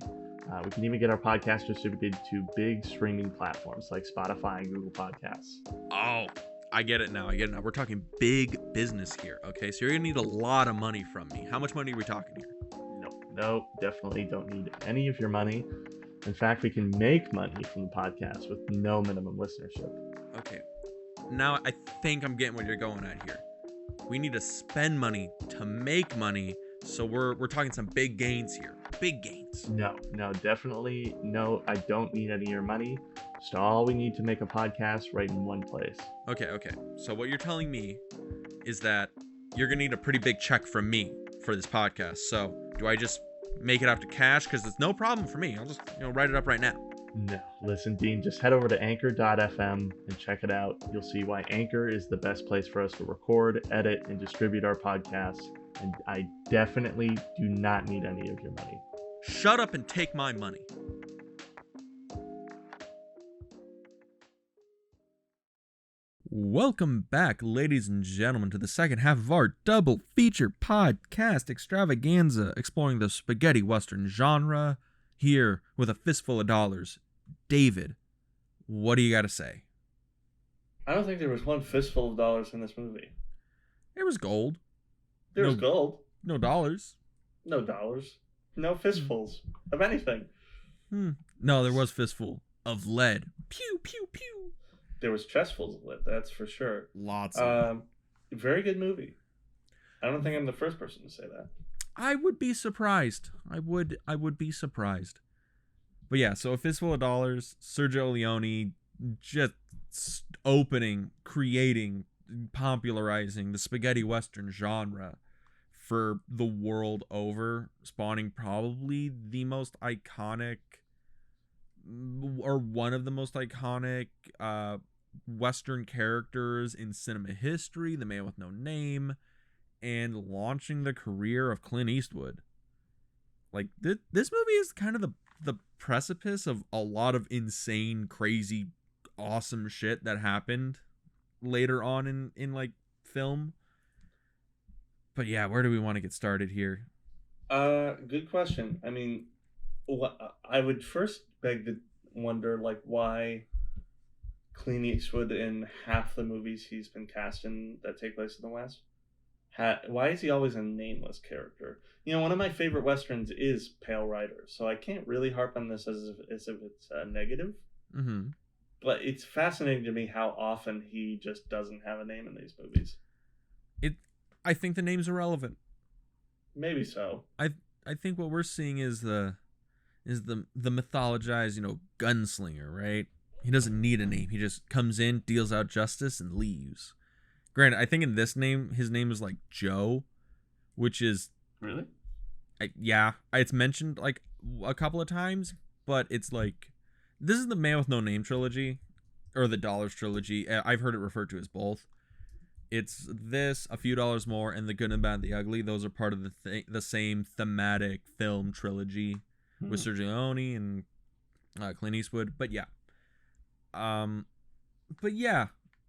We can even get our podcast distributed to big streaming platforms like Spotify and Google Podcasts. Oh, I get it now. We're talking big business here, okay? So you're going to need a lot of money from me. How much money are we talking here? No, definitely don't need any of your money. In fact, we can make money from the podcast with no minimum listenership. Okay. Now I think I'm getting what you're going at here. We need to spend money to make money, so we're talking some big gains here. Big gains. No, definitely no. I don't need any of your money. Just all we need to make a podcast right in one place. Okay. So what you're telling me is that you're gonna need a pretty big check from me for this podcast. So do I just make it out to cash? Because it's no problem for me. I'll just write it up right now. No, listen, Dean, just head over to anchor.fm and check it out. You'll see why Anchor is the best place for us to record, edit, and distribute our podcasts. And I definitely do not need any of your money. Shut up and take my money. Welcome back, ladies and gentlemen, to the second half of our double feature podcast extravaganza exploring the spaghetti western genre. Here with a fistful of dollars. David, what do you got to say? I don't think there was one fistful of dollars in this movie. There was gold. There was gold. No dollars. No dollars. No fistfuls of anything. No, there was fistful of lead. Pew, pew, pew. There was chestfuls of lead, that's for sure. Lots of very good movie. I don't think I'm the first person to say that. I would be surprised. I would be surprised. But yeah, so a fistful of dollars, Sergio Leone just opening, creating, popularizing the spaghetti western genre for the world over, spawning probably the most iconic or one of the most iconic western characters in cinema history, the man with no name, and launching the career of Clint Eastwood. Like, this movie is kind of the precipice of a lot of insane, crazy, awesome shit that happened later on in like film. But yeah, where do we want to get started here? Good question. I mean, I would first beg to wonder, like, why Clint Eastwood in half the movies he's been cast in that take place in the West, why is he always a nameless character? One of my favorite westerns is Pale Rider, so I can't really harp on this as if it's a negative. Mm-hmm. But it's fascinating to me how often he just doesn't have a name in these movies. I think the name's irrelevant. Maybe so. I think what we're seeing is the mythologized, gunslinger, right? He doesn't need a name. He just comes in, deals out justice, and leaves. Granted, I think in this name, his name is like Joe, which is... Really? Yeah. It's mentioned like a couple of times, but it's like... This is the Man with No Name trilogy, or the Dollars trilogy. I've heard it referred to as both. It's this, A Few Dollars More, and The Good and Bad, the Ugly. Those are part of the same thematic film trilogy with Sergio Leone and Clint Eastwood. But yeah.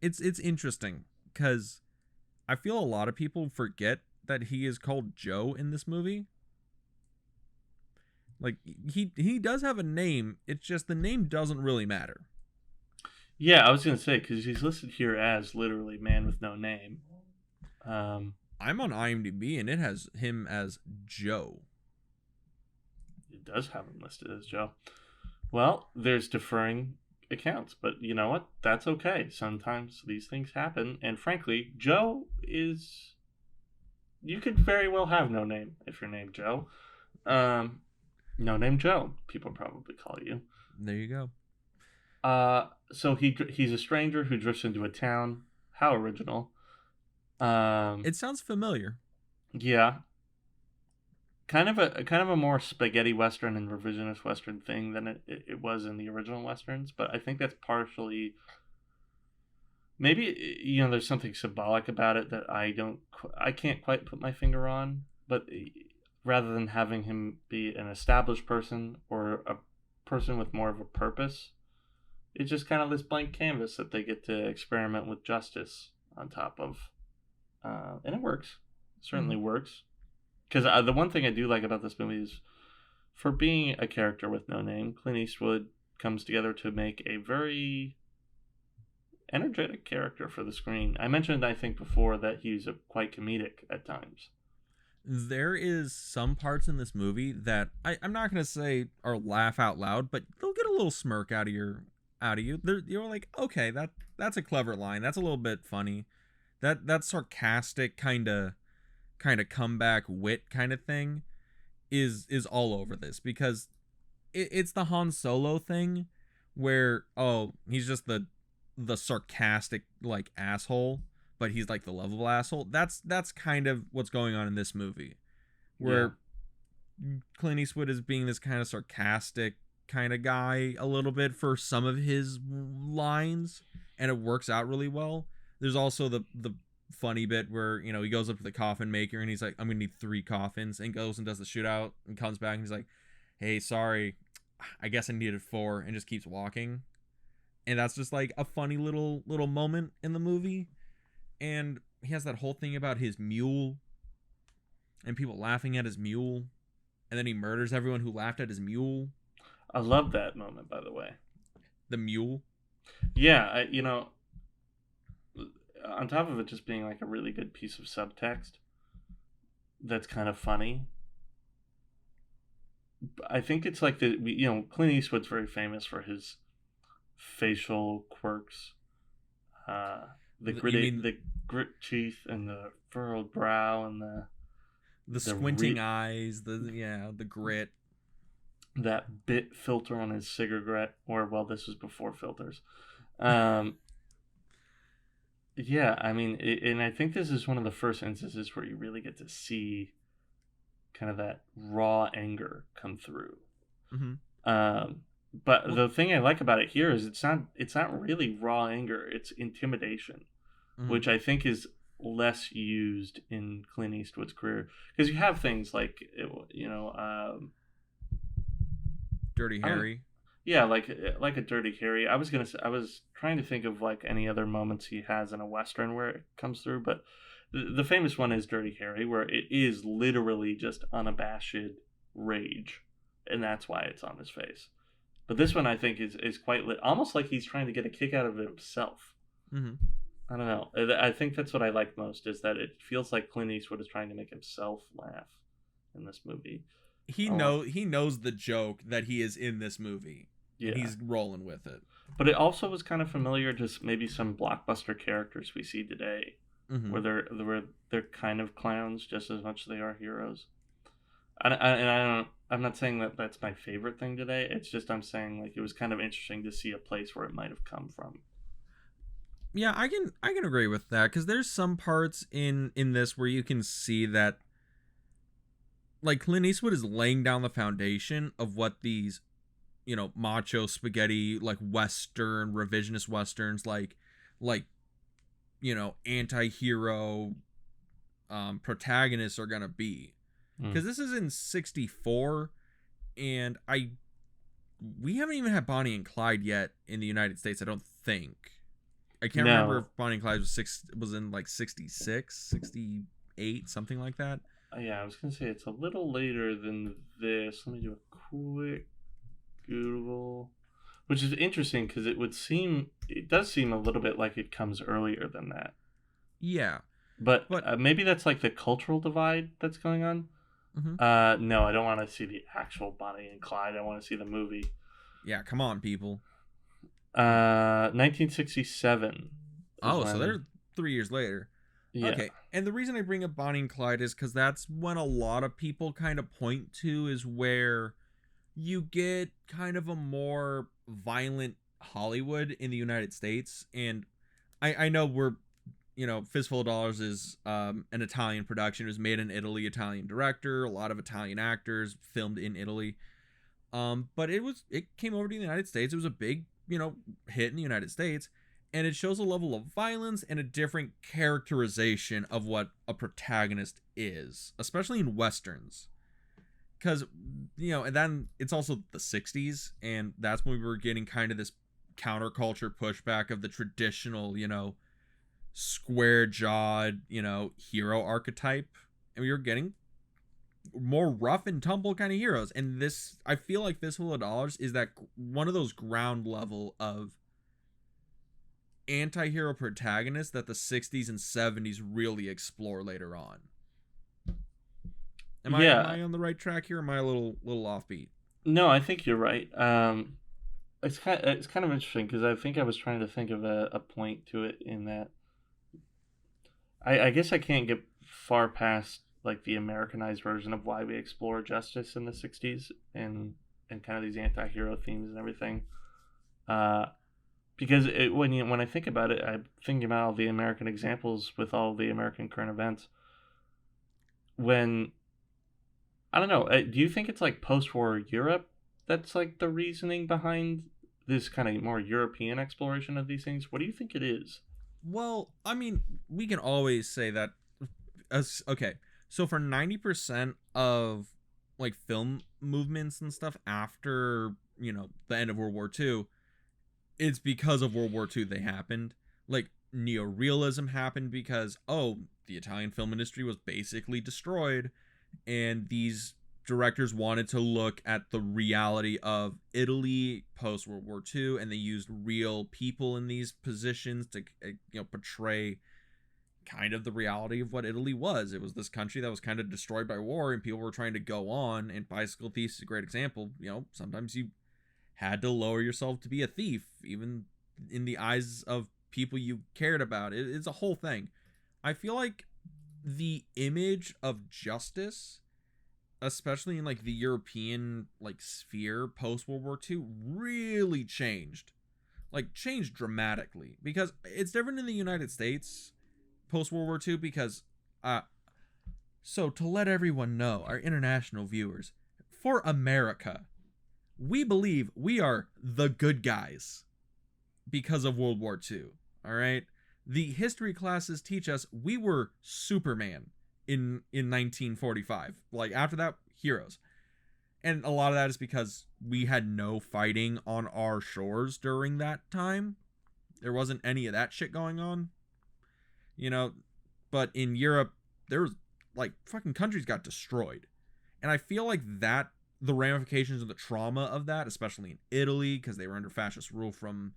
It's interesting because I feel a lot of people forget that he is called Joe in this movie. Like, he does have a name. It's just the name doesn't really matter. Yeah, I was going to say, because he's listed here as literally Man with No Name. I'm on IMDb, and it has him as Joe. It does have him listed as Joe. Well, there's differing accounts, but you know what? That's okay. Sometimes these things happen, and frankly, Joe is... You could very well have no name if you're named Joe. No Name Joe, people probably call you. There you go. So he's a stranger who drifts into a town. How original. It sounds familiar. Yeah. Kind of a more spaghetti western and revisionist western thing than it was in the original westerns, but I think that's partially... Maybe, there's something symbolic about it that I can't quite put my finger on, but rather than having him be an established person or a person with more of a purpose, it's just kind of this blank canvas that they get to experiment with justice on top of. And it works. It certainly works. Because the one thing I do like about this movie is for being a character with no name, Clint Eastwood comes together to make a very energetic character for the screen. I mentioned, I think, before that he's quite comedic at times. There is some parts in this movie that I'm not gonna say are laugh out loud, but they'll get a little smirk out of you. You're like, okay, that's a clever line. That's a little bit funny. That sarcastic kind of comeback wit kind of thing is all over this, because it's the Han Solo thing where, oh, he's just the sarcastic like asshole, but he's like the lovable asshole. That's kind of what's going on in this movie, where Clint Eastwood is being this kind of sarcastic kind of guy a little bit for some of his lines, and it works out really well. There's also the funny bit where, you know, he goes up to the coffin maker and he's like, I'm gonna need 3 coffins, and goes and does the shootout and comes back and he's like, hey, sorry, I guess I needed 4, and just keeps walking. And that's just like a funny little moment in the movie. And he has that whole thing about his mule and people laughing at his mule, and then he murders everyone who laughed at his mule. I love that moment, by the way. The mule. Yeah, you know, on top of it just being like a really good piece of subtext that's kind of funny, I think it's like Clint Eastwood's very famous for his facial quirks, the grit teeth and the furrowed brow and the squinting eyes, the grit, that bit filter on his cigarette, or well, this was before filters. Yeah, I mean, and I think this is one of the first instances where you really get to see kind of that raw anger come through. Mm-hmm. But the thing I like about it here is it's not really raw anger; it's intimidation, mm-hmm. which I think is less used in Clint Eastwood's career, because you have things like, you know, Dirty Harry. Yeah, like a Dirty Harry. I was trying to think of like any other moments he has in a Western where it comes through, but the famous one is Dirty Harry, where it is literally just unabashed rage, and that's why it's on his face. But this one, I think, is quite almost like he's trying to get a kick out of it himself. Mm-hmm. I don't know. I think that's what I like most, is that it feels like Clint Eastwood is trying to make himself laugh in this movie. He knows the joke that he is in this movie. Yeah. And he's rolling with it. But it also was kind of familiar to maybe some blockbuster characters we see today, mm-hmm. where they're kind of clowns just as much as they are heroes. I'm not saying that that's my favorite thing today. It's just I'm saying like it was kind of interesting to see a place where it might have come from. Yeah, I can agree with that, because there's some parts in this where you can see that, like, Clint Eastwood is laying down the foundation of what these, you know, macho spaghetti, like Western, revisionist Westerns, like, you know, anti-hero protagonists are gonna be. Because this is in 1964, and we haven't even had Bonnie and Clyde yet in the United States, I don't think. I can't remember if Bonnie and Clyde was in like 1966, 1968, something like that. Yeah, I was going to say it's a little later than this. Let me do a quick Google. Which is interesting, because it does seem a little bit like it comes earlier than that. Yeah. But maybe that's like the cultural divide that's going on. Mm-hmm. No, I don't want to see the actual Bonnie and Clyde. I want to see the movie. Yeah, come on, people. 1967. Oh, so they're 3 years later. Yeah. Okay, and the reason I bring up Bonnie and Clyde is because that's when a lot of people kind of point to is where you get kind of a more violent Hollywood in the United States. And I know we're, you know, Fistful of Dollars is an Italian production. It was made in Italy, Italian director, a lot of Italian actors, filmed in Italy. But it came over to the United States. It was a big, you know, hit in the United States. And it shows a level of violence and a different characterization of what a protagonist is, especially in Westerns. Because, you know, and then it's also the 60s, and that's when we were getting kind of this counterculture pushback of the traditional, you know, square-jawed, you know, hero archetype. And we were getting more rough and tumble kind of heroes. And this, I feel like Fistful of Dollars is that one of those ground level of anti-hero protagonists that the 60s and 70s really explore later on. Am I on the right track here? Or am I a little offbeat? No, I think you're right. It's kind of interesting because I think I was trying to think of a point to it in that I guess I can't get far past like the Americanized version of why we explore justice in the 60s and kind of these anti-hero themes and everything. Because when I think about it, I'm thinking about all the American examples with all the American current events. When I don't know, do you think it's like post-war Europe that's like the reasoning behind this kind of more European exploration of these things? What do you think it is? Well, I mean, we can always say that. Okay, so for 90% of like film movements and stuff after the end of World War II, it's because of World War II they happened. Like neorealism happened because the Italian film industry was basically destroyed, and these directors wanted to look at the reality of Italy post World War II, and they used real people in these positions to portray kind of the reality of what Italy was. It was this country that was kind of destroyed by war, and people were trying to go on. And Bicycle Thief is a great example. Sometimes you had to lower yourself to be a thief, even in the eyes of people you cared about. It's a whole thing. I feel like the image of justice, especially in like the European like sphere post World War II, really changed dramatically, because it's different in the United States post World War II. Because so to let everyone know, our international viewers, for America, we believe we are the good guys because of World War II. All right. The history classes teach us we were Superman in 1945. Like after that, heroes. And a lot of that is because we had no fighting on our shores during that time. There wasn't any of that shit going on. But in Europe, there was like fucking countries got destroyed. And I feel like that the ramifications of the trauma of that, especially in Italy, because they were under fascist rule from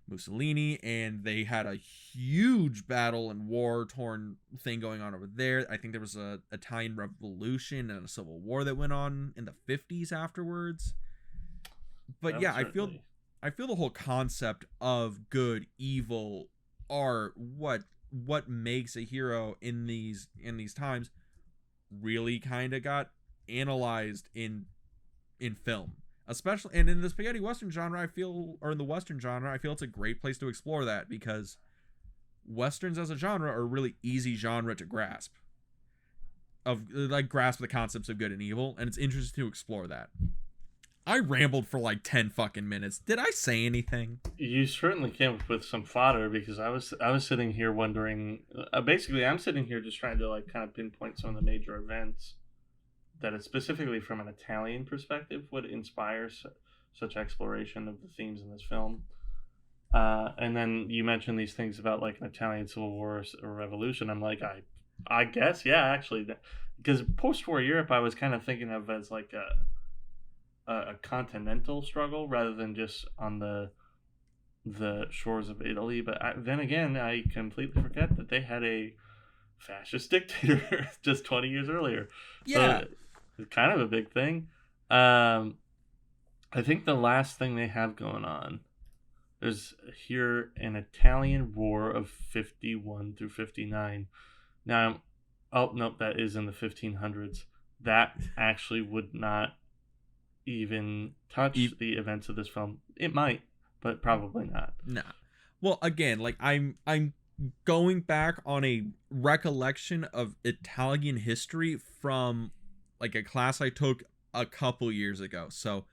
Mussolini, and they had a huge battle and war-torn thing going on over there. I think there was a Italian Revolution and a civil war that went on in the 50s afterwards. But yeah, I feel the whole concept of good, evil, art, what makes a hero in these times really kind of got analyzed in film, especially, and in the spaghetti western genre, in the western genre, I feel it's a great place to explore that, because westerns as a genre are a really easy genre to grasp the concepts of good and evil, and it's interesting to explore that. I rambled for like 10 fucking minutes. Did I say anything? You certainly came up with some fodder, because I was sitting here wondering. Basically, I'm sitting here just trying to like kind of pinpoint some of the major events that is specifically from an Italian perspective would inspire such exploration of the themes in this film. And then you mentioned these things about like an Italian civil war or revolution. I'm like, I guess, yeah, actually, because post-war Europe, I was kind of thinking of as like a continental struggle rather than just on the shores of Italy. But then again, I completely forget that they had a fascist dictator just 20 years earlier. Yeah. So it's kind of a big thing. I think the last thing they have going on, there's here an Italian war of 51 through 59. Now, nope, that is in the 1500s. That actually would not even touch the events of this film. It might, but probably not. Nah. Well, again, like I'm going back on a recollection of Italian history from like a class I took a couple years ago. So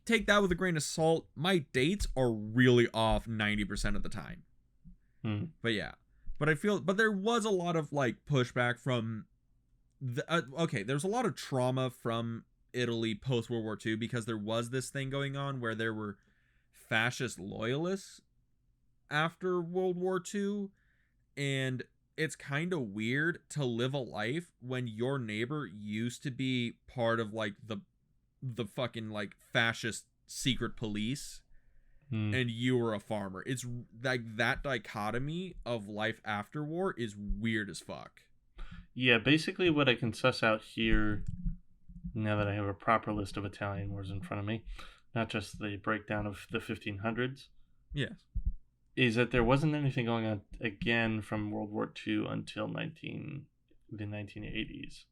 take that with a grain of salt. My dates are really off 90% of the time. But yeah. But there was a lot of like pushback from there's a lot of trauma from Italy post World War II, because there was this thing going on where there were fascist loyalists after World War II, and it's kind of weird to live a life when your neighbor used to be part of like the fucking like fascist secret police and you were a farmer. It's like that dichotomy of life after war is weird as fuck. Yeah, basically what I can suss out here, now that I have a proper list of Italian wars in front of me, not just the breakdown of the 1500s, Yes. is that there wasn't anything going on again from World War II until the 1980s.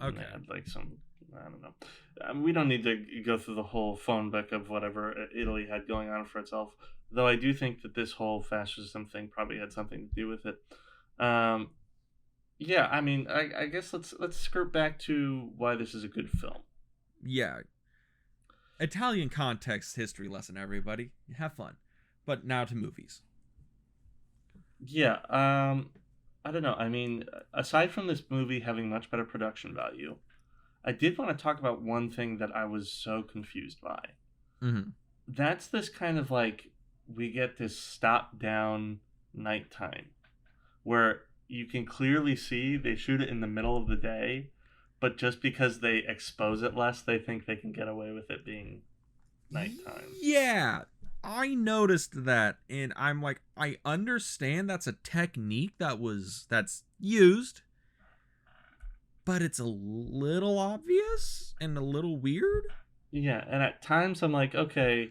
Okay. And they had like some, I don't know. We don't need to go through the whole phone book of whatever Italy had going on for itself, though I do think that this whole fascism thing probably had something to do with it. Yeah, I mean, I guess let's skirt back to why this is a good film. Yeah. Italian context history lesson, everybody. Have fun. But now to movies. Yeah, I don't know. I mean, aside from this movie having much better production value, I did want to talk about one thing that I was so confused by. Mm-hmm. That's this kind of like, we get this stop down nighttime where you can clearly see they shoot it in the middle of the day, but just because they expose it less, they think they can get away with it being nighttime. Yeah, I noticed that, and I'm like, I understand that's a technique that's used, but it's a little obvious and a little weird. Yeah, and at times I'm like, okay,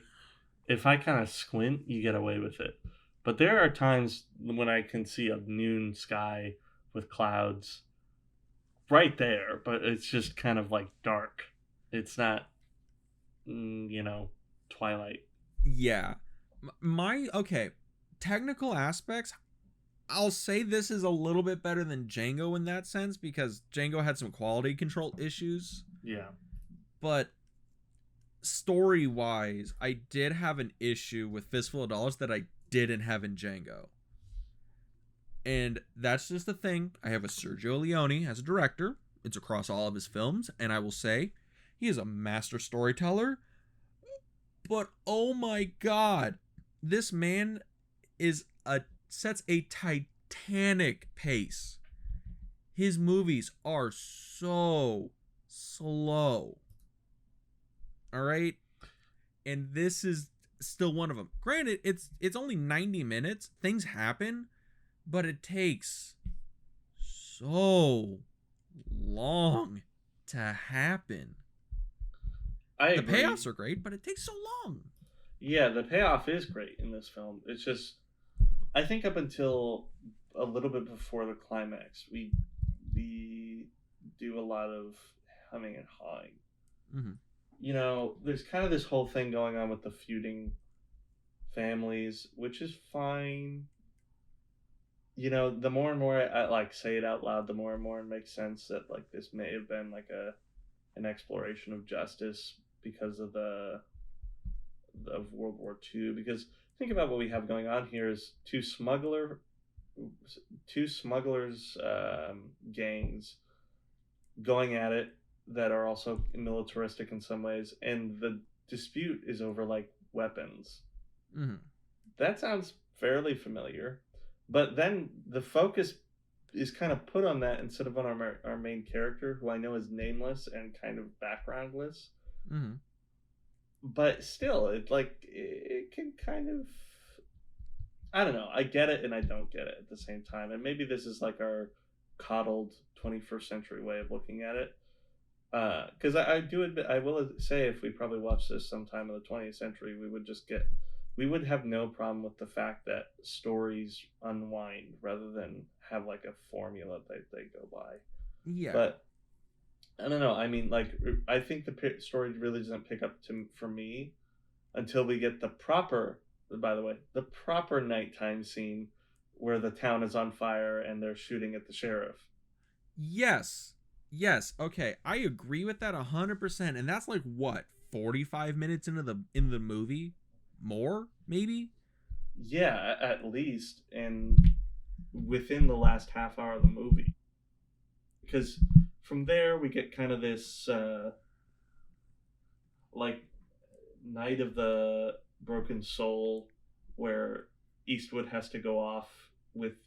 if I kind of squint, you get away with it. But there are times when I can see a noon sky with clouds right there, but it's just kind of like dark. It's not, twilight. Yeah. Okay, technical aspects, I'll say this is a little bit better than Django in that sense, because Django had some quality control issues. Yeah. But story-wise, I did have an issue with Fistful of Dollars that I didn't have in Django. And that's just the thing. I have a Sergio Leone as a director. It's across all of his films, and I will say he is a master storyteller. But oh my god, this man sets a titanic pace. His movies are so slow. All right? And this is still one of them. Granted, it's only 90 minutes. Things happen, but it takes so long to happen. The payoffs are great, but it takes so long. Yeah, the payoff is great in this film. It's just, I think up until a little bit before the climax, we do a lot of humming and hawing. Mm-hmm. There's kind of this whole thing going on with the feuding families, which is fine. The more and more I like say it out loud, the more and more it makes sense that like this may have been like an exploration of justice because of World War II. Because think about what we have going on here is two smugglers gangs going at it that are also militaristic in some ways, and the dispute is over like weapons. Mm-hmm. That sounds fairly familiar, but then the focus is kind of put on that instead of on our main character, who I know is nameless and kind of backgroundless. Mm-hmm. But still, it can kind of, I don't know. I get it and I don't get it at the same time. And maybe this is like our coddled 21st century way of looking at it. Because I will say, if we probably watched this sometime in the 20th century, we would have no problem with the fact that stories unwind rather than have like a formula that they go by. Yeah. But I don't know. I mean, like, I think the story really doesn't pick up for me until we get the proper nighttime scene where the town is on fire and they're shooting at the sheriff. Yes. Okay, I agree with that 100%. And that's like what, 45 minutes into the movie? More, maybe? Yeah, at least, and within the last half hour of the movie. Because from there we get kind of this like Night of the Broken Soul, where Eastwood has to go off with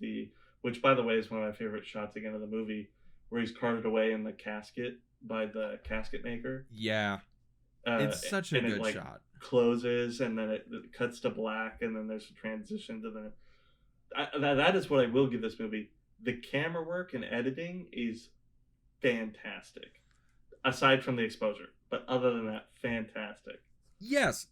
which by the way is one of my favorite shots again of the movie, where he's carted away in the casket by the casket maker. Yeah, it's such a and good it like shot. closes, and then it cuts to black, and then there's a transition to the. That is what I will give this movie. The camera work and editing is fantastic, aside from the exposure. But other than that, fantastic. Yes,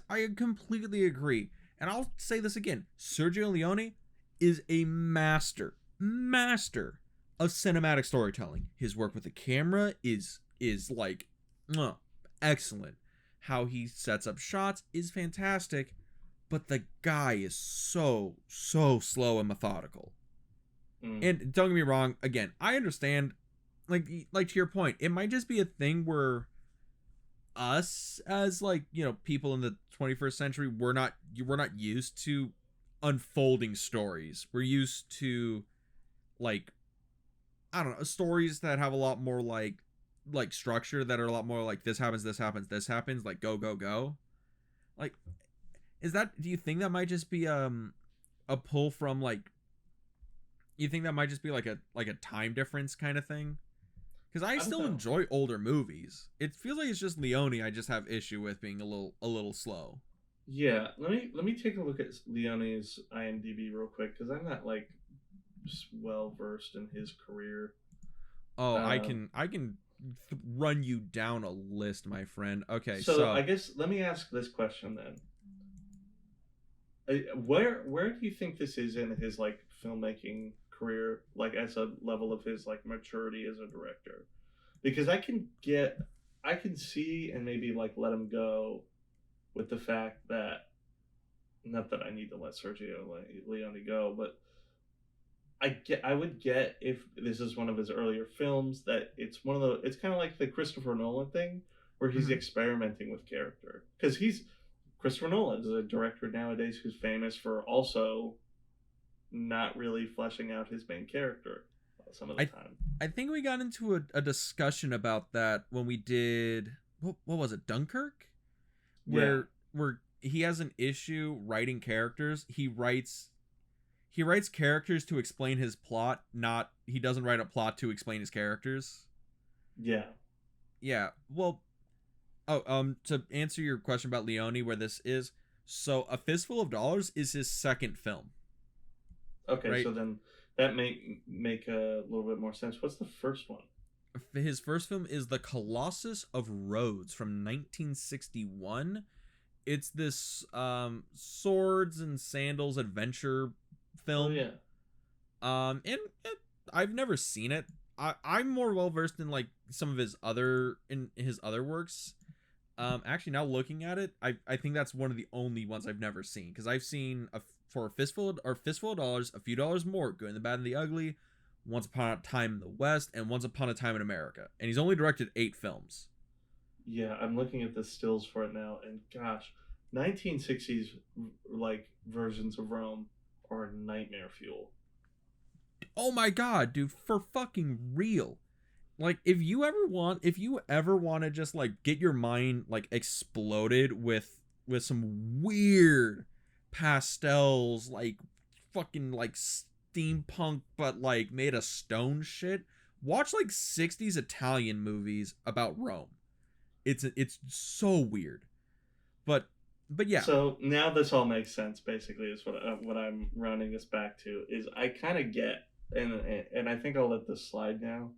I completely agree. And I'll say this again. Sergio Leone is a master of cinematic storytelling. His work with the camera is like excellent. How he sets up shots is fantastic, but the guy is so slow and methodical. And don't get me wrong, again, I understand, like to your point, it might just be a thing where us as people in the 21st century, we're not used to unfolding stories. We're used to I don't know, stories that have a lot more like structure, that are a lot more like this happens, like go. Like, do you think that might just be a pull from you think that might just be like a time difference kind of thing? Because I still enjoy older movies. It feels like it's just Leone I just have issue with being a little slow. Yeah, let me take a look at Leone's IMDb real quick, because I'm not well versed in his career. Oh, I can run you down a list, my friend. Okay, so I guess let me ask this question then. Where do you think this is in his filmmaking career, as a level of his maturity as a director? Because I can see and maybe let him go with the fact that, not that I need to let Sergio Leone go, but I would get if this is one of his earlier films, that it's kind of like the Christopher Nolan thing, where he's experimenting with character, because Christopher Nolan is a director nowadays who's famous for also not really fleshing out his main character some of the time. I think we got into a discussion about that when we did what was it, Dunkirk, where he has an issue writing characters. He writes characters to explain his plot, not he doesn't write a plot to explain his characters. Yeah. Well, to answer your question about Leone, where this is, so A Fistful of Dollars is his second film. Okay, right? So then that make a little bit more sense. What's the first one? His first film is The Colossus of Rhodes from 1961. It's this swords and sandals adventure film. Oh, yeah. And I've never seen it. I'm more well versed in some of his other works. Actually, now looking at it, I think that's one of the only ones I've never seen, because I've seen for Fistful of Dollars, A Few Dollars More, Good and the Bad and the Ugly, Once Upon a Time in the West, and Once Upon a Time in America, and he's only directed 8 films. Yeah, I'm looking at the stills for it now, and gosh, 1960s versions of Rome are nightmare fuel. Oh my god, dude, for fucking real. If you ever want to just get your mind exploded with some weird pastels, fucking steampunk but made of stone shit, watch 60s Italian movies about Rome. It's so weird. But yeah. So now this all makes sense, basically, is what I'm rounding this back to, is I kind of get, and I think I'll let this slide now,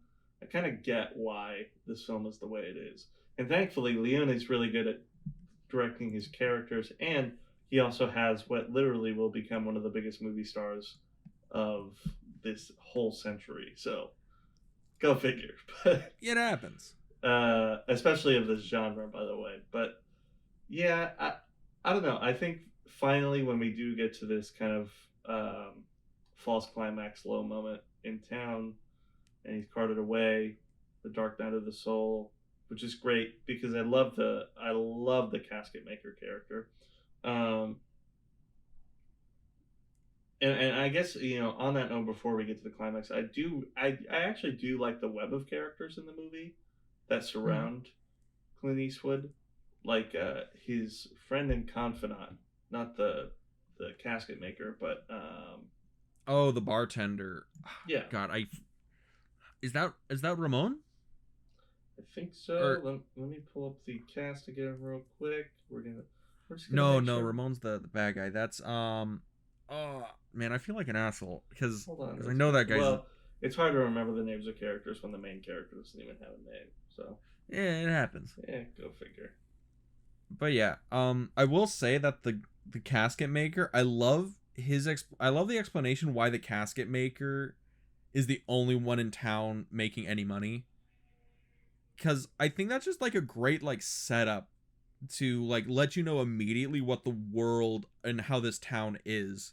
I kind of get why this film is the way it is. And thankfully, Leone's really good at directing his characters, and he also has what literally will become one of the biggest movie stars of this whole century. So, go figure. But it happens. Especially of this genre, by the way. But, yeah, I don't know. I think finally when we do get to this kind of false climax low moment in town, and he's carted away, the Dark Night of the Soul, which is great because I love the casket maker character. And I guess, on that note, before we get to the climax, I actually do like the web of characters in the movie that surround Clint Eastwood, his friend and confidant, not the casket maker, but Oh, the bartender. Yeah. God, is that Ramon? I think so. Or Let me pull up the cast again real quick. We're just gonna no, make no, sure. Ramon's the bad guy. That's oh man, I feel like an asshole because Hold on. I know that guy's. Well, it's hard to remember the names of characters when the main character doesn't even have a name. So Yeah, it happens. yeah, go figure. But yeah, I will say that the casket maker, I love I love the explanation why the casket maker is the only one in town making any money. Cuz I think that's just like a great like setup to like let you know immediately what the world and how this town is.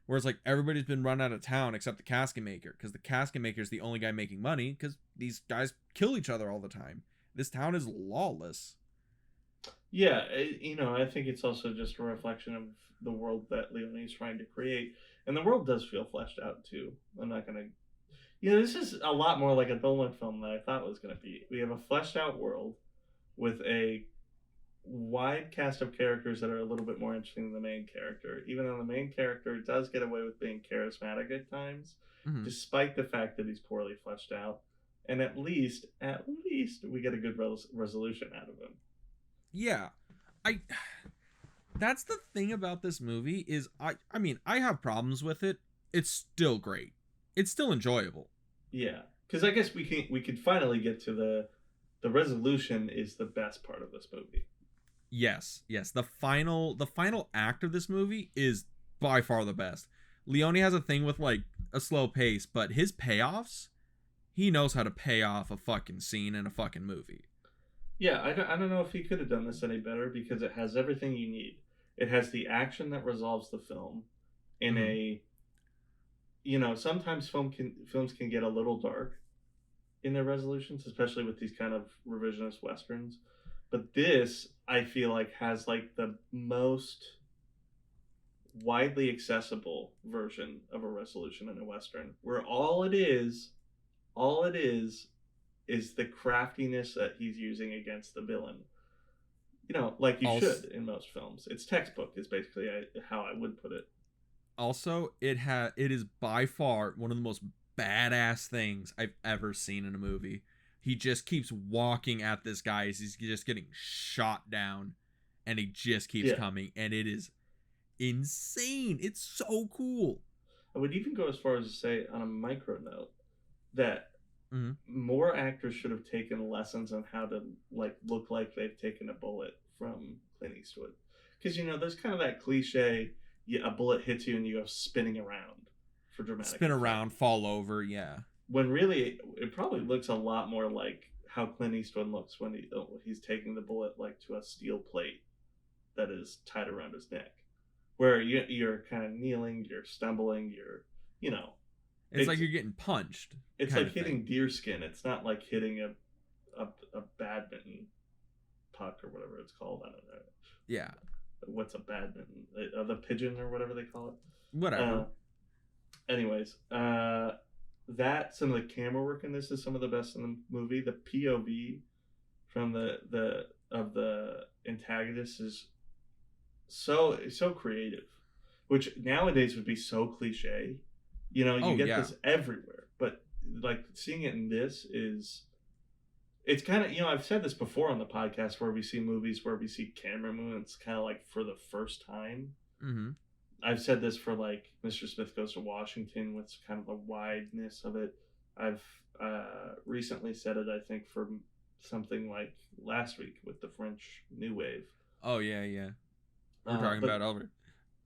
Whereas like everybody's been run out of town except the casket maker, because the casket maker is the only guy making money because these guys kill each other all the time. This town is lawless. Yeah, I think it's also just a reflection of the world that Leone's trying to create, and the world does feel fleshed out too. I'm not gonna, this is a lot more like a Dolan film than I thought it was gonna be. We have a fleshed out world with a wide cast of characters that are a little bit more interesting than the main character, even though the main character does get away with being charismatic at times, Mm-hmm. despite the fact that he's poorly fleshed out. And at least we get a good resolution out of him. Yeah, I that's the thing about this movie is I mean I have problems with it. It's still great. It's still enjoyable. Yeah, because I guess we could finally get to the resolution is the best part of this movie. Yes. The final act of this movie is by far the best. Leone has a thing with like a slow pace, but his payoffs, he knows how to pay off a fucking scene in a fucking movie. Yeah, I don't know if he could have done this any better because it has everything you need. It has the action that resolves the film in sometimes films can get a little dark in their resolutions, especially with these kind of revisionist westerns. But this, I feel like, has like the most widely accessible version of a resolution in a western, where all it is the craftiness that he's using against the villain. Like you should in most films. It's textbook is basically how I would put it. Also, it is by far one of the most badass things I've ever seen in a movie. He just keeps walking at this guy as he's just getting shot down, and he just keeps coming, and it is insane. It's so cool. I would even go as far as to say, on a micro note, that more actors should have taken lessons on how to look like they've taken a bullet from Clint Eastwood, because there's kind of that cliche, a bullet hits you and you go spinning around for dramatic spin effect. Around, fall over, yeah. When really it probably looks a lot more like how Clint Eastwood looks when he's taking the bullet to a steel plate that is tied around his neck, where you're kind of kneeling, you're stumbling, It's like you're getting punched. It's like hitting deer skin. It's not like hitting a badminton puck or whatever it's called. I don't know. Yeah. What's a badminton? The pigeon or whatever they call it. Whatever. Anyways, some of the camera work in this is some of the best in the movie. The POV from the antagonist is so creative, which nowadays would be so cliche. You get this everywhere, but seeing it in this it's kind of, I've said this before on the podcast where we see movies where we see camera movements kind of for the first time. Mm-hmm. I've said this for Mr. Smith Goes to Washington with kind of the wideness of it. I've recently said it, I think, for something like last week with the French New Wave. Oh yeah. We're talking about Albert.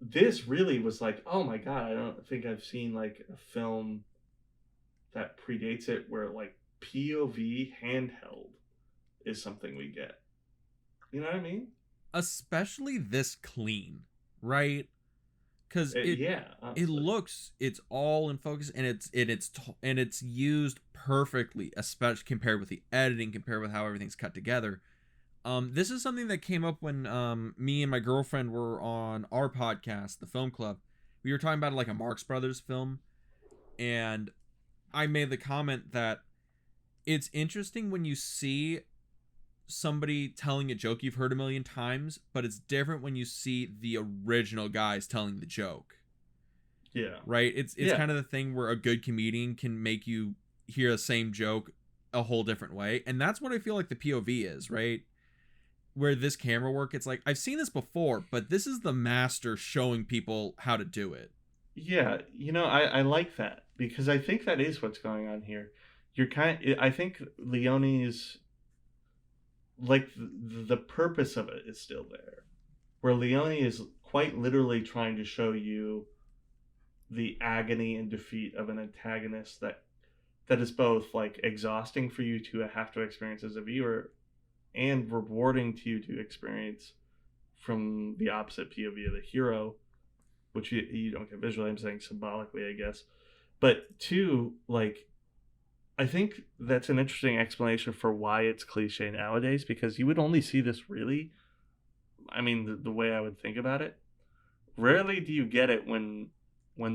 This really was oh my god, I don't think I've seen a film that predates it where POV handheld is something we get. You know what I mean? Especially this clean, right? Because it looks, it's all in focus, and it's used perfectly, especially compared with the editing, compared with how everything's cut together. This is something that came up when me and my girlfriend were on our podcast, the Film Club. We were talking about a Marx Brothers film, and I made the comment that it's interesting when you see somebody telling a joke you've heard a million times, but it's different when you see the original guys telling the joke. Yeah. Right? It's kind of the thing where a good comedian can make you hear the same joke a whole different way. And that's what I feel like the POV is, right? Where this camera work, it's like, I've seen this before, but this is the master showing people how to do it. Yeah, I like that because I think that is what's going on here. I think Leone's, like, the purpose of it is still there. Where Leone is quite literally trying to show you the agony and defeat of an antagonist that is both, like, exhausting for you to have to experience as a viewer and rewarding to you to experience from the opposite POV of the hero, which you don't get visually, I'm saying symbolically, I guess. But two, like, I think that's an interesting explanation for why it's cliche nowadays, because you would only see this really, I mean, the way I would think about it, rarely do you get it when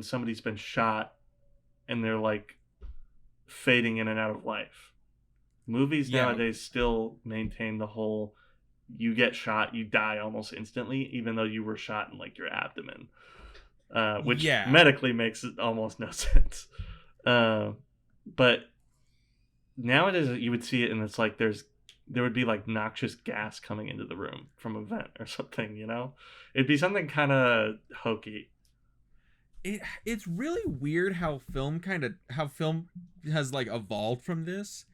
somebody's been shot and they're, like, fading in and out of life. Movies nowadays still maintain the whole, you get shot, you die almost instantly, even though you were shot in, like, your abdomen. Which medically makes almost no sense. But nowadays you would see it and it's like there would be, like, noxious gas coming into the room from a vent or something, It'd be something kind of hokey. It's really weird how film has, like, evolved from this,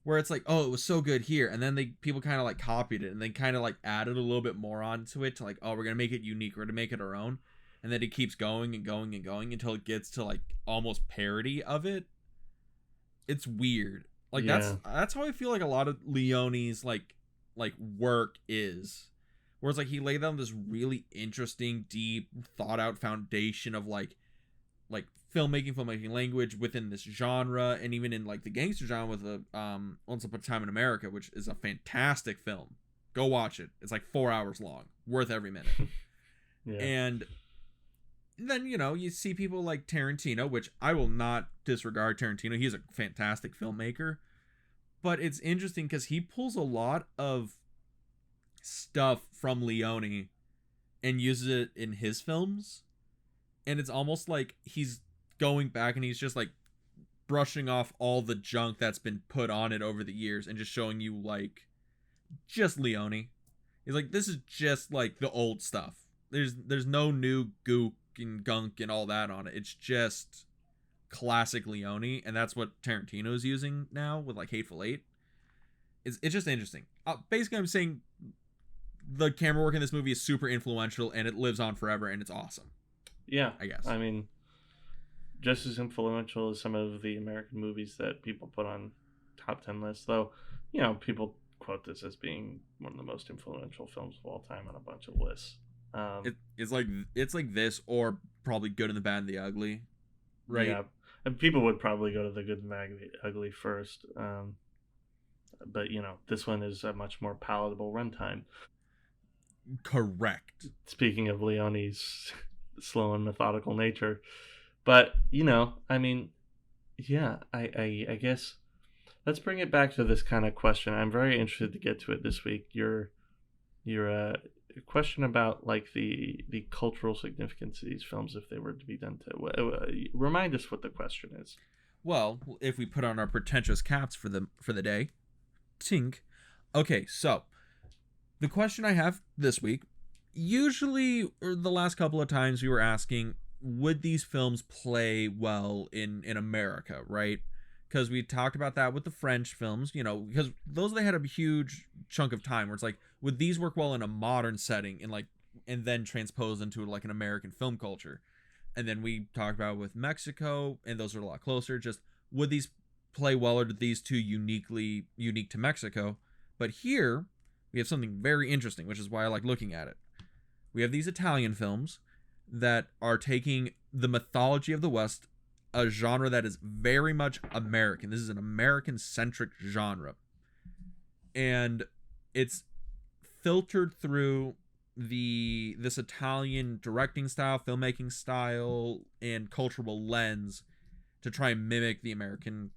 where it's like, oh, it was so good here, and then people kind of, like, copied it and they kind of, like, added a little bit more onto it to, like, oh, we're gonna make it unique, we're gonna make it our own. And then it keeps going and going and going until it gets to, like, almost parody of it. It's weird. Like, that's how I feel like a lot of Leone's like work is. Where it's like he laid down this really interesting, deep, thought out foundation of like filmmaking language within this genre, and even in, like, the gangster genre with the Once Upon a Time in America, which is a fantastic film. Go watch it. It's like 4 hours long, worth every minute. Yeah. And then, you see people like Tarantino, which I will not disregard Tarantino. He's a fantastic filmmaker. But it's interesting because he pulls a lot of stuff from Leone and uses it in his films. And it's almost like he's going back and he's just, like, brushing off all the junk that's been put on it over the years and just showing you, like, just Leone. He's like, this is just, like, the old stuff. There's no new gook and gunk and all that on it. It's just classic Leone, and that's what Tarantino's using now with, like, Hateful Eight. It's just interesting. Basically, I'm saying the camera work in this movie is super influential, and it lives on forever, and it's awesome. Yeah, I guess. I mean, just as influential as some of the American movies that people put on top 10 lists, though, people quote this as being one of the most influential films of all time on a bunch of lists. It's like this, or probably Good and the Bad and the Ugly, right? Yeah, and people would probably go to the Good and the Ugly first, but this one is a much more palatable runtime. Correct. Speaking of Leone's slow and methodical nature, but I mean, yeah, I guess let's bring it back to this kind of question. I'm very interested to get to it this week. Your question about, like, the cultural significance of these films if they were to be done to remind us what the question is. Well, if we put on our pretentious caps for the day, tink. Okay, so the question I have this week, usually, or the last couple of times we were asking, would these films play well in America, right? Because we talked about that with the French films, because those, they had a huge chunk of time where it's like, would these work well in a modern setting and then transpose into, like, an American film culture? And then we talked about with Mexico, and those are a lot closer. Just, would these play well, or are these two unique to Mexico? But here we have something very interesting, which is why I like looking at it. We have these Italian films that are taking the mythology of the West, a genre that is very much American. This is an American-centric genre. And it's filtered through this Italian directing style, filmmaking style, and cultural lens to try and mimic the American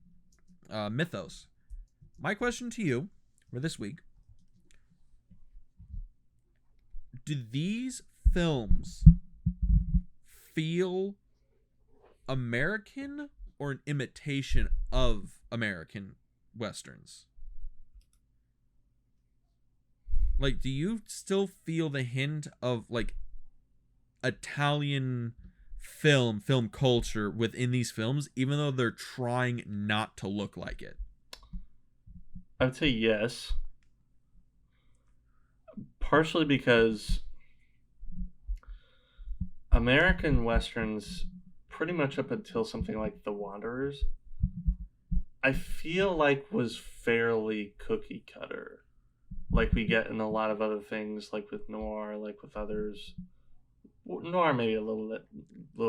mythos. My question to you for this week: do these films feel American or an imitation of American westerns? Like, do you still feel the hint of like Italian film culture within these films, even though they're trying not to look like it? I would say yes. Partially because American westerns, pretty much up until something like The Wanderers, I feel like was fairly cookie cutter, like we get in a lot of other things, like with noir, like with others. Noir maybe a little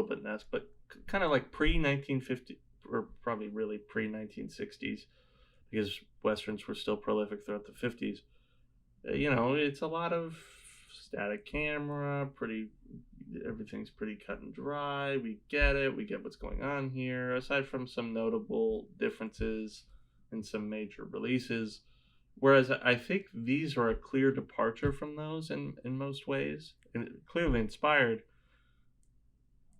bit less, but kind of like pre 1950, or probably really pre 1960s, because westerns were still prolific throughout the 50s. It's a lot of static camera, everything's pretty cut and dry. We get what's going on here, aside from some notable differences and some major releases. Whereas I think these are a clear departure from those in most ways, and clearly inspired.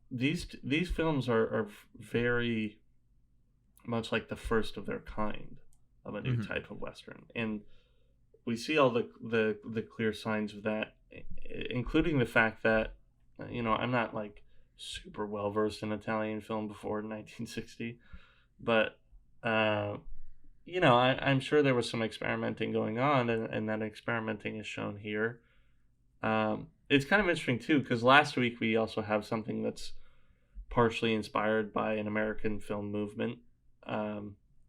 These films are very much like the first of their kind of a new type of Western. And we see all the clear signs of that, including the fact that, I'm not like super well versed in Italian film before 1960, but I'm sure there was some experimenting going on, and that experimenting is shown here. It's kind of interesting too, because last week we also have something that's partially inspired by an American film movement,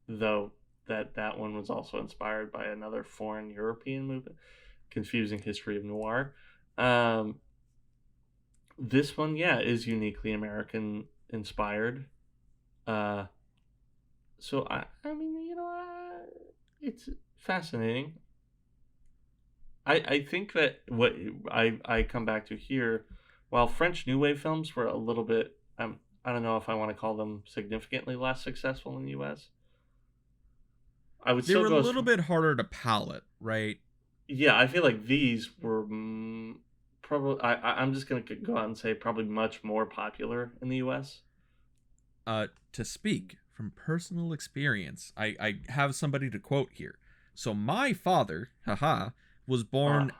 though that one was also inspired by another foreign European movement. Confusing history of noir. This one, is uniquely American inspired. So I mean, it's fascinating. I think that what I come back to here, while French New Wave films were a little bit, I don't know if I want to call them significantly less successful in the U.S. I would they still were go a little bit harder to palate, right? Yeah, I feel like these were probably. I'm just gonna go out and say probably much more popular in the U.S. To speak from personal experience, I have somebody to quote here. So my father, was born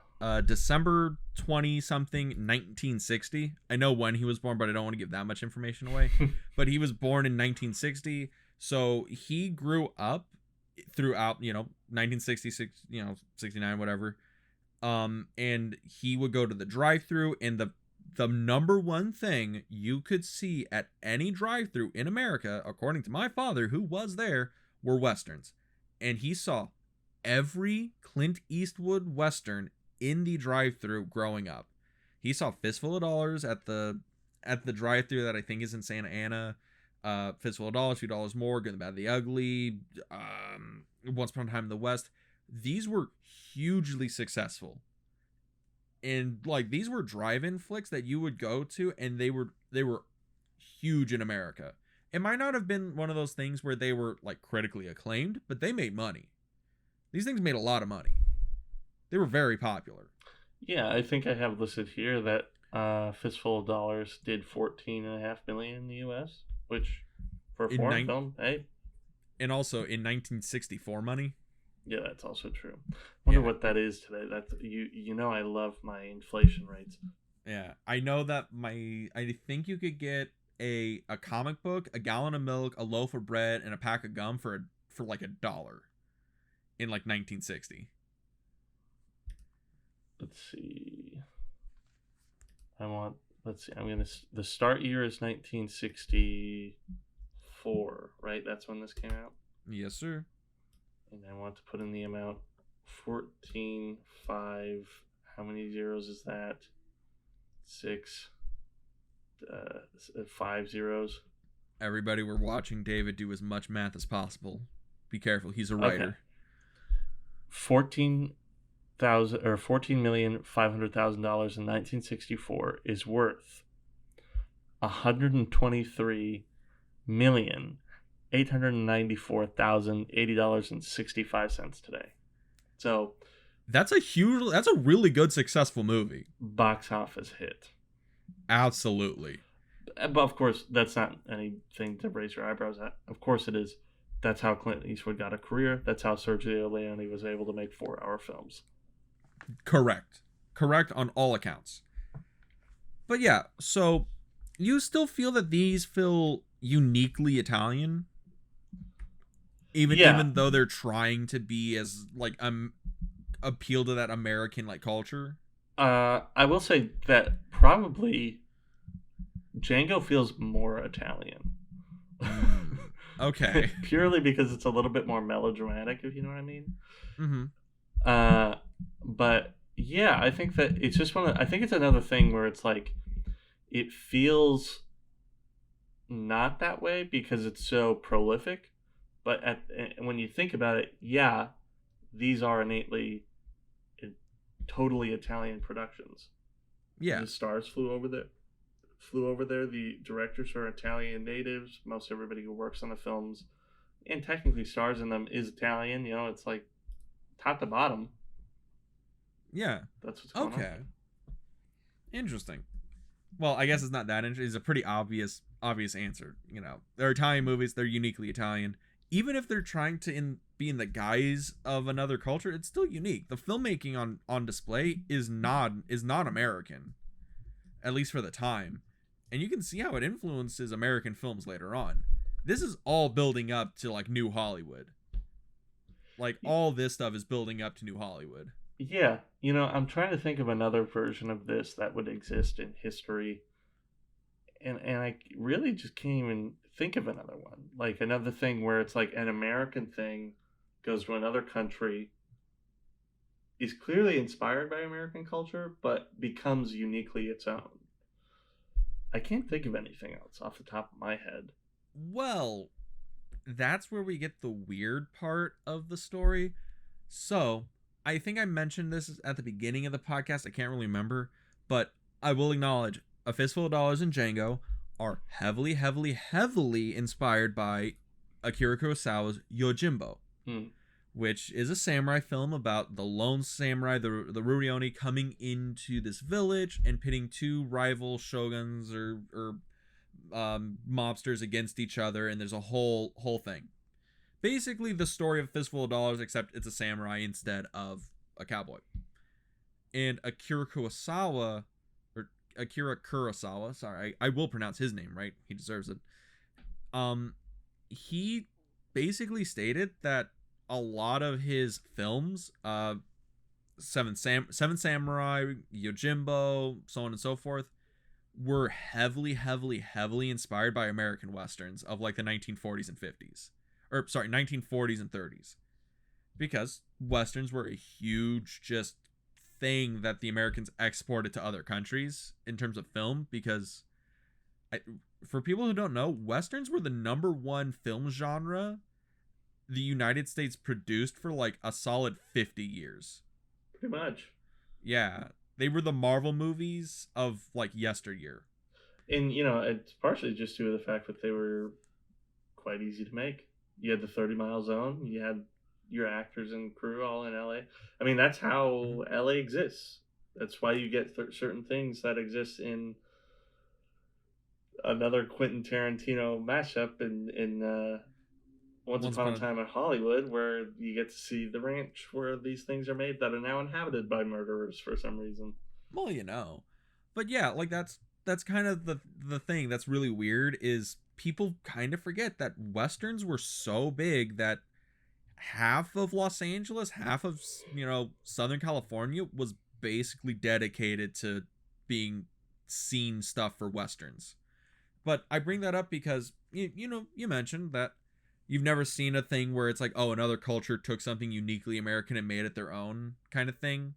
December 20 something 1960. I know when he was born, but I don't want to give that much information away. But he was born in 1960, so he grew up throughout 1966, 69, whatever. And he would go to the drive-through, and the number one thing you could see at any drive-through in America, according to my father, who was there, were westerns. And he saw every Clint Eastwood western in the drive-through growing up. He saw Fistful of Dollars at the drive-through that I think is in Santa Ana. Fistful of Dollars, $2 More, Good, the Bad, the Ugly, Once Upon a Time in the West. These were hugely successful. And like, these were drive-in flicks that you would go to, and they were huge in America. It might not have been one of those things where they were like critically acclaimed, but they made money. These things made a lot of money. They were very popular. Yeah, I think I have listed here that Fistful of Dollars did $14.5 million in the U.S., which for a foreign film, hey. And also in 1964 money. Yeah, that's also true. Wonder what that is today. That's I love my inflation rates. Yeah, I know that I think you could get a comic book, a gallon of milk, a loaf of bread, and a pack of gum for like $1 in like 1960. Let's see. The start year is 1964, right? That's when this came out? Yes, sir. And I want to put in the amount 14.5. How many zeros is that? 6. 5 zeros. Everybody, we're watching David do as much math as possible. Be careful, he's a writer. Okay. $14,500,000 in 1964 is worth $123,894,080.65 today. So that's a really good successful movie. Box office hit. Absolutely. But of course, that's not anything to raise your eyebrows at. Of course it is. That's how Clint Eastwood got a career. That's how Sergio Leone was able to make 4-hour films. Correct on all accounts. But yeah, so you still feel that these feel uniquely Italian? Even though they're trying to be as like appeal to that American like culture? I will say that probably Django feels more Italian. Okay. Purely because it's a little bit more melodramatic, if you know what I mean. Mm-hmm. But yeah, I think that it's just I think it's another thing where it's like it feels not that way because it's so prolific, but when you think about it, yeah, these are innately totally Italian productions. Yeah. The stars flew over there. The directors are Italian natives. Most everybody who works on the films and technically stars in them is Italian. You know, it's like top to bottom. Yeah. That's what's going on. Okay. Interesting. Well, I guess it's not that interesting. It's a pretty obvious answer. You know, they're Italian movies. They're uniquely Italian. Even if they're trying to be in the guise of another culture, it's still unique. The filmmaking on display is not American, at least for the time. And you can see how it influences American films later on. This is all building up to like New Hollywood. Like all this stuff is building up to New Hollywood. Yeah, you know, I'm trying to think of another version of this that would exist in history. And I really just can't even think of another one. Like another thing where it's like an American thing goes to another country, is clearly inspired by American culture, but becomes uniquely its own. I can't think of anything else off the top of my head. Well, that's where we get the weird part of the story. So, I think I mentioned this at the beginning of the podcast. I can't really remember, but I will acknowledge A Fistful of Dollars and Django are heavily, heavily, heavily inspired by Akira Kurosawa's Yojimbo, which is a samurai film about the lone samurai, the Rurouni, coming into this village and pitting two rival shoguns or mobsters against each other, and there's a whole thing. Basically the story of Fistful of Dollars, except it's a samurai instead of a cowboy. And Akira Kurosawa, sorry, I will pronounce his name right, he deserves it. He basically stated that a lot of his films, Seven Samurai, Yojimbo, so on and so forth, were heavily, heavily, heavily inspired by American westerns of like the 1940s and 50s. 1940s and 30s. Because westerns were a huge just thing that the Americans exported to other countries in terms of film, because for people who don't know, westerns were the #1 film genre the United States produced for like a solid 50 years. Pretty much. Yeah. They were the Marvel movies of like yesteryear. And, you know, it's partially just due to the fact that they were quite easy to make. You had the 30-mile zone. You had your actors and crew all in LA. I mean, that's how LA exists. That's why you get certain things that exist in another Quentin Tarantino mashup in Once Upon a Time in Hollywood, where you get to see the ranch where these things are made that are now inhabited by murderers for some reason. Well, you know. But yeah, like that's kind of the thing that's really weird is people kind of forget that westerns were so big that half of Los Angeles, half of, you know, Southern California was basically dedicated to being scene stuff for westerns. But I bring that up because you know, you mentioned that you've never seen a thing where it's like, oh, another culture took something uniquely American and made it their own kind of thing.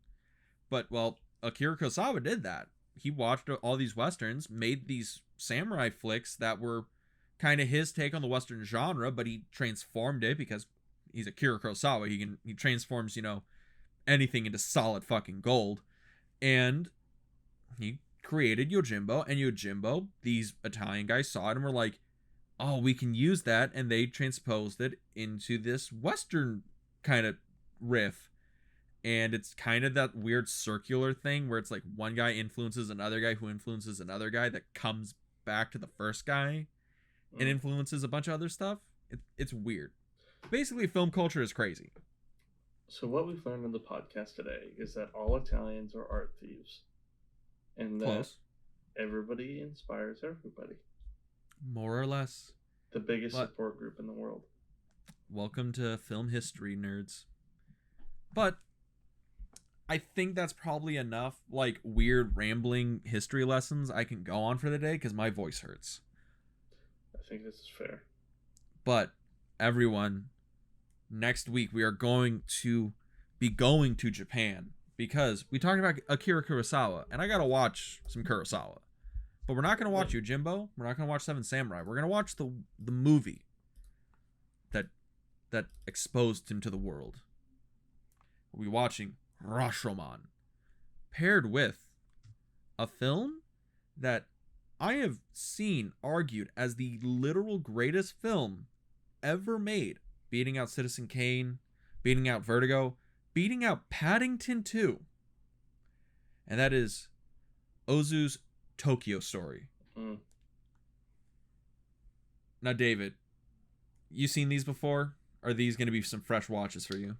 But, well, Akira Kurosawa did that. He watched all these westerns, made these samurai flicks that were kind of his take on the western genre, but he transformed it because he's Akira Kurosawa. He transforms, you know, anything into solid fucking gold. And he created Yojimbo, and Yojimbo, these Italian guys saw it and were like, oh, we can use that, and they transposed it into this western kind of riff. And it's kind of that weird circular thing where it's like one guy influences another guy who influences another guy that comes back to the first guy and influences a bunch of other stuff. It's weird. Basically, film culture is crazy. So what we've learned in the podcast today is that all Italians are art thieves. And that Close. everybody inspires everybody. More or less. The biggest support group in the world. Welcome to film history, nerds. But I think that's probably enough, like, weird rambling history lessons I can go on for the day, because my voice hurts. I think this is fair. But, everyone, next week we are going to be going to Japan, because we talked about Akira Kurosawa, and I gotta watch some Kurosawa. But we're not gonna watch Yojimbo, we're not gonna watch Seven Samurai, we're gonna watch the movie that exposed him to the world. We'll be watching Rashomon, paired with a film that I have seen argued as the literal greatest film ever made, beating out Citizen Kane, beating out Vertigo, beating out Paddington 2. And that is Ozu's Tokyo Story. Now, David, you seen these before? Are these going to be some fresh watches for you?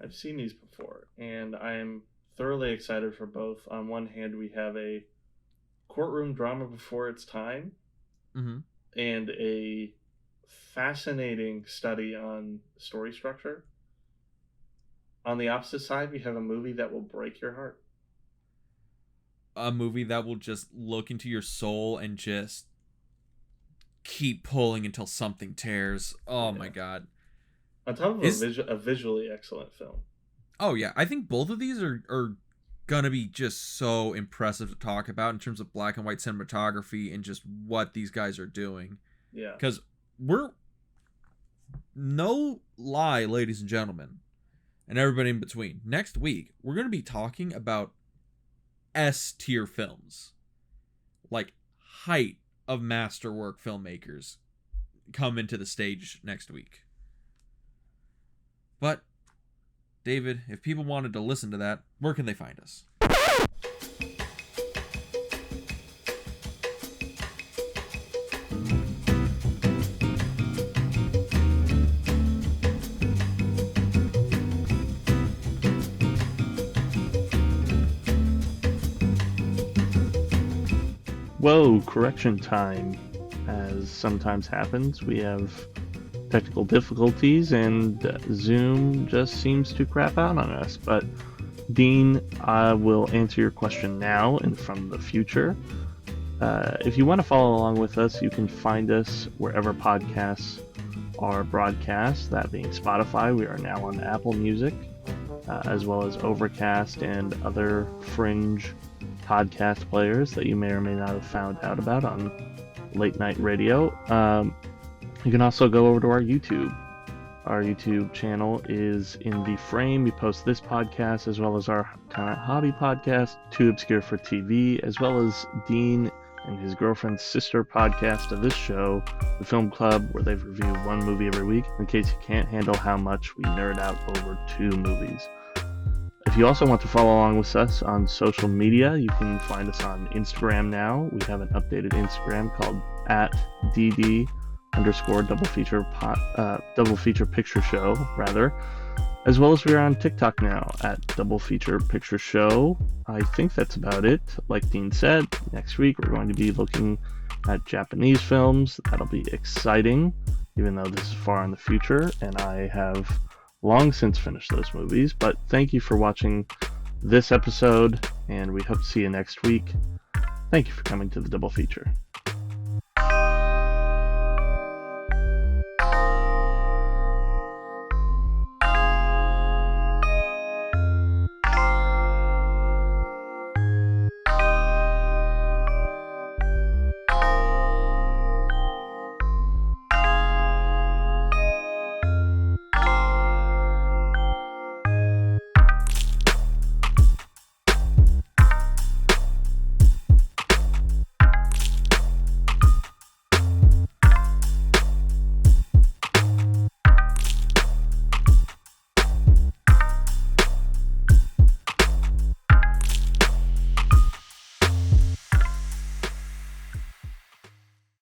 I've seen these before, and I am thoroughly excited for both. On one hand, we have a courtroom drama before its time, and a fascinating study on story structure. On the opposite side, we have a movie that will break your heart. A movie that will just look into your soul and just keep pulling until something tears. Oh my god. On top of a visually excellent film. Oh yeah, I think both of these are gonna be just so impressive to talk about in terms of black and white cinematography and just what these guys are doing. Yeah. Because we're, no lie, ladies and gentlemen, and everybody in between, next week we're gonna be talking about S-tier films. Like, height of masterwork filmmakers come into the stage next week. But, David, if people wanted to listen to that, where can they find us? Whoa, correction time. As sometimes happens, we have technical difficulties and Zoom just seems to crap out on us. But Dean, I will answer your question now and from the future. If you want to follow along with us, you can find us wherever podcasts are broadcast, that being Spotify. We are now on Apple Music, as well as Overcast and other fringe podcast players that you may or may not have found out about on late night radio. You can also go over to our YouTube. Our YouTube channel is In the Frame. We post this podcast as well as our kind of hobby podcast, Too Obscure for TV, as well as Dean and his girlfriend's sister podcast of this show, The Film Club, where they've reviewed one movie every week, in case you can't handle how much we nerd out over 2 movies. If you also want to follow along with us on social media, you can find us on Instagram now. We have an updated Instagram called @DD_double feature picture show, as well as we are on TikTok now at Double Feature Picture Show. I think that's about it. Like Dean said, next week we're going to be looking at Japanese films. That'll be exciting, even though this is far in the future, and I have long since finished those movies. But thank you for watching this episode, and we hope to see you next week. Thank you for coming to the Double Feature.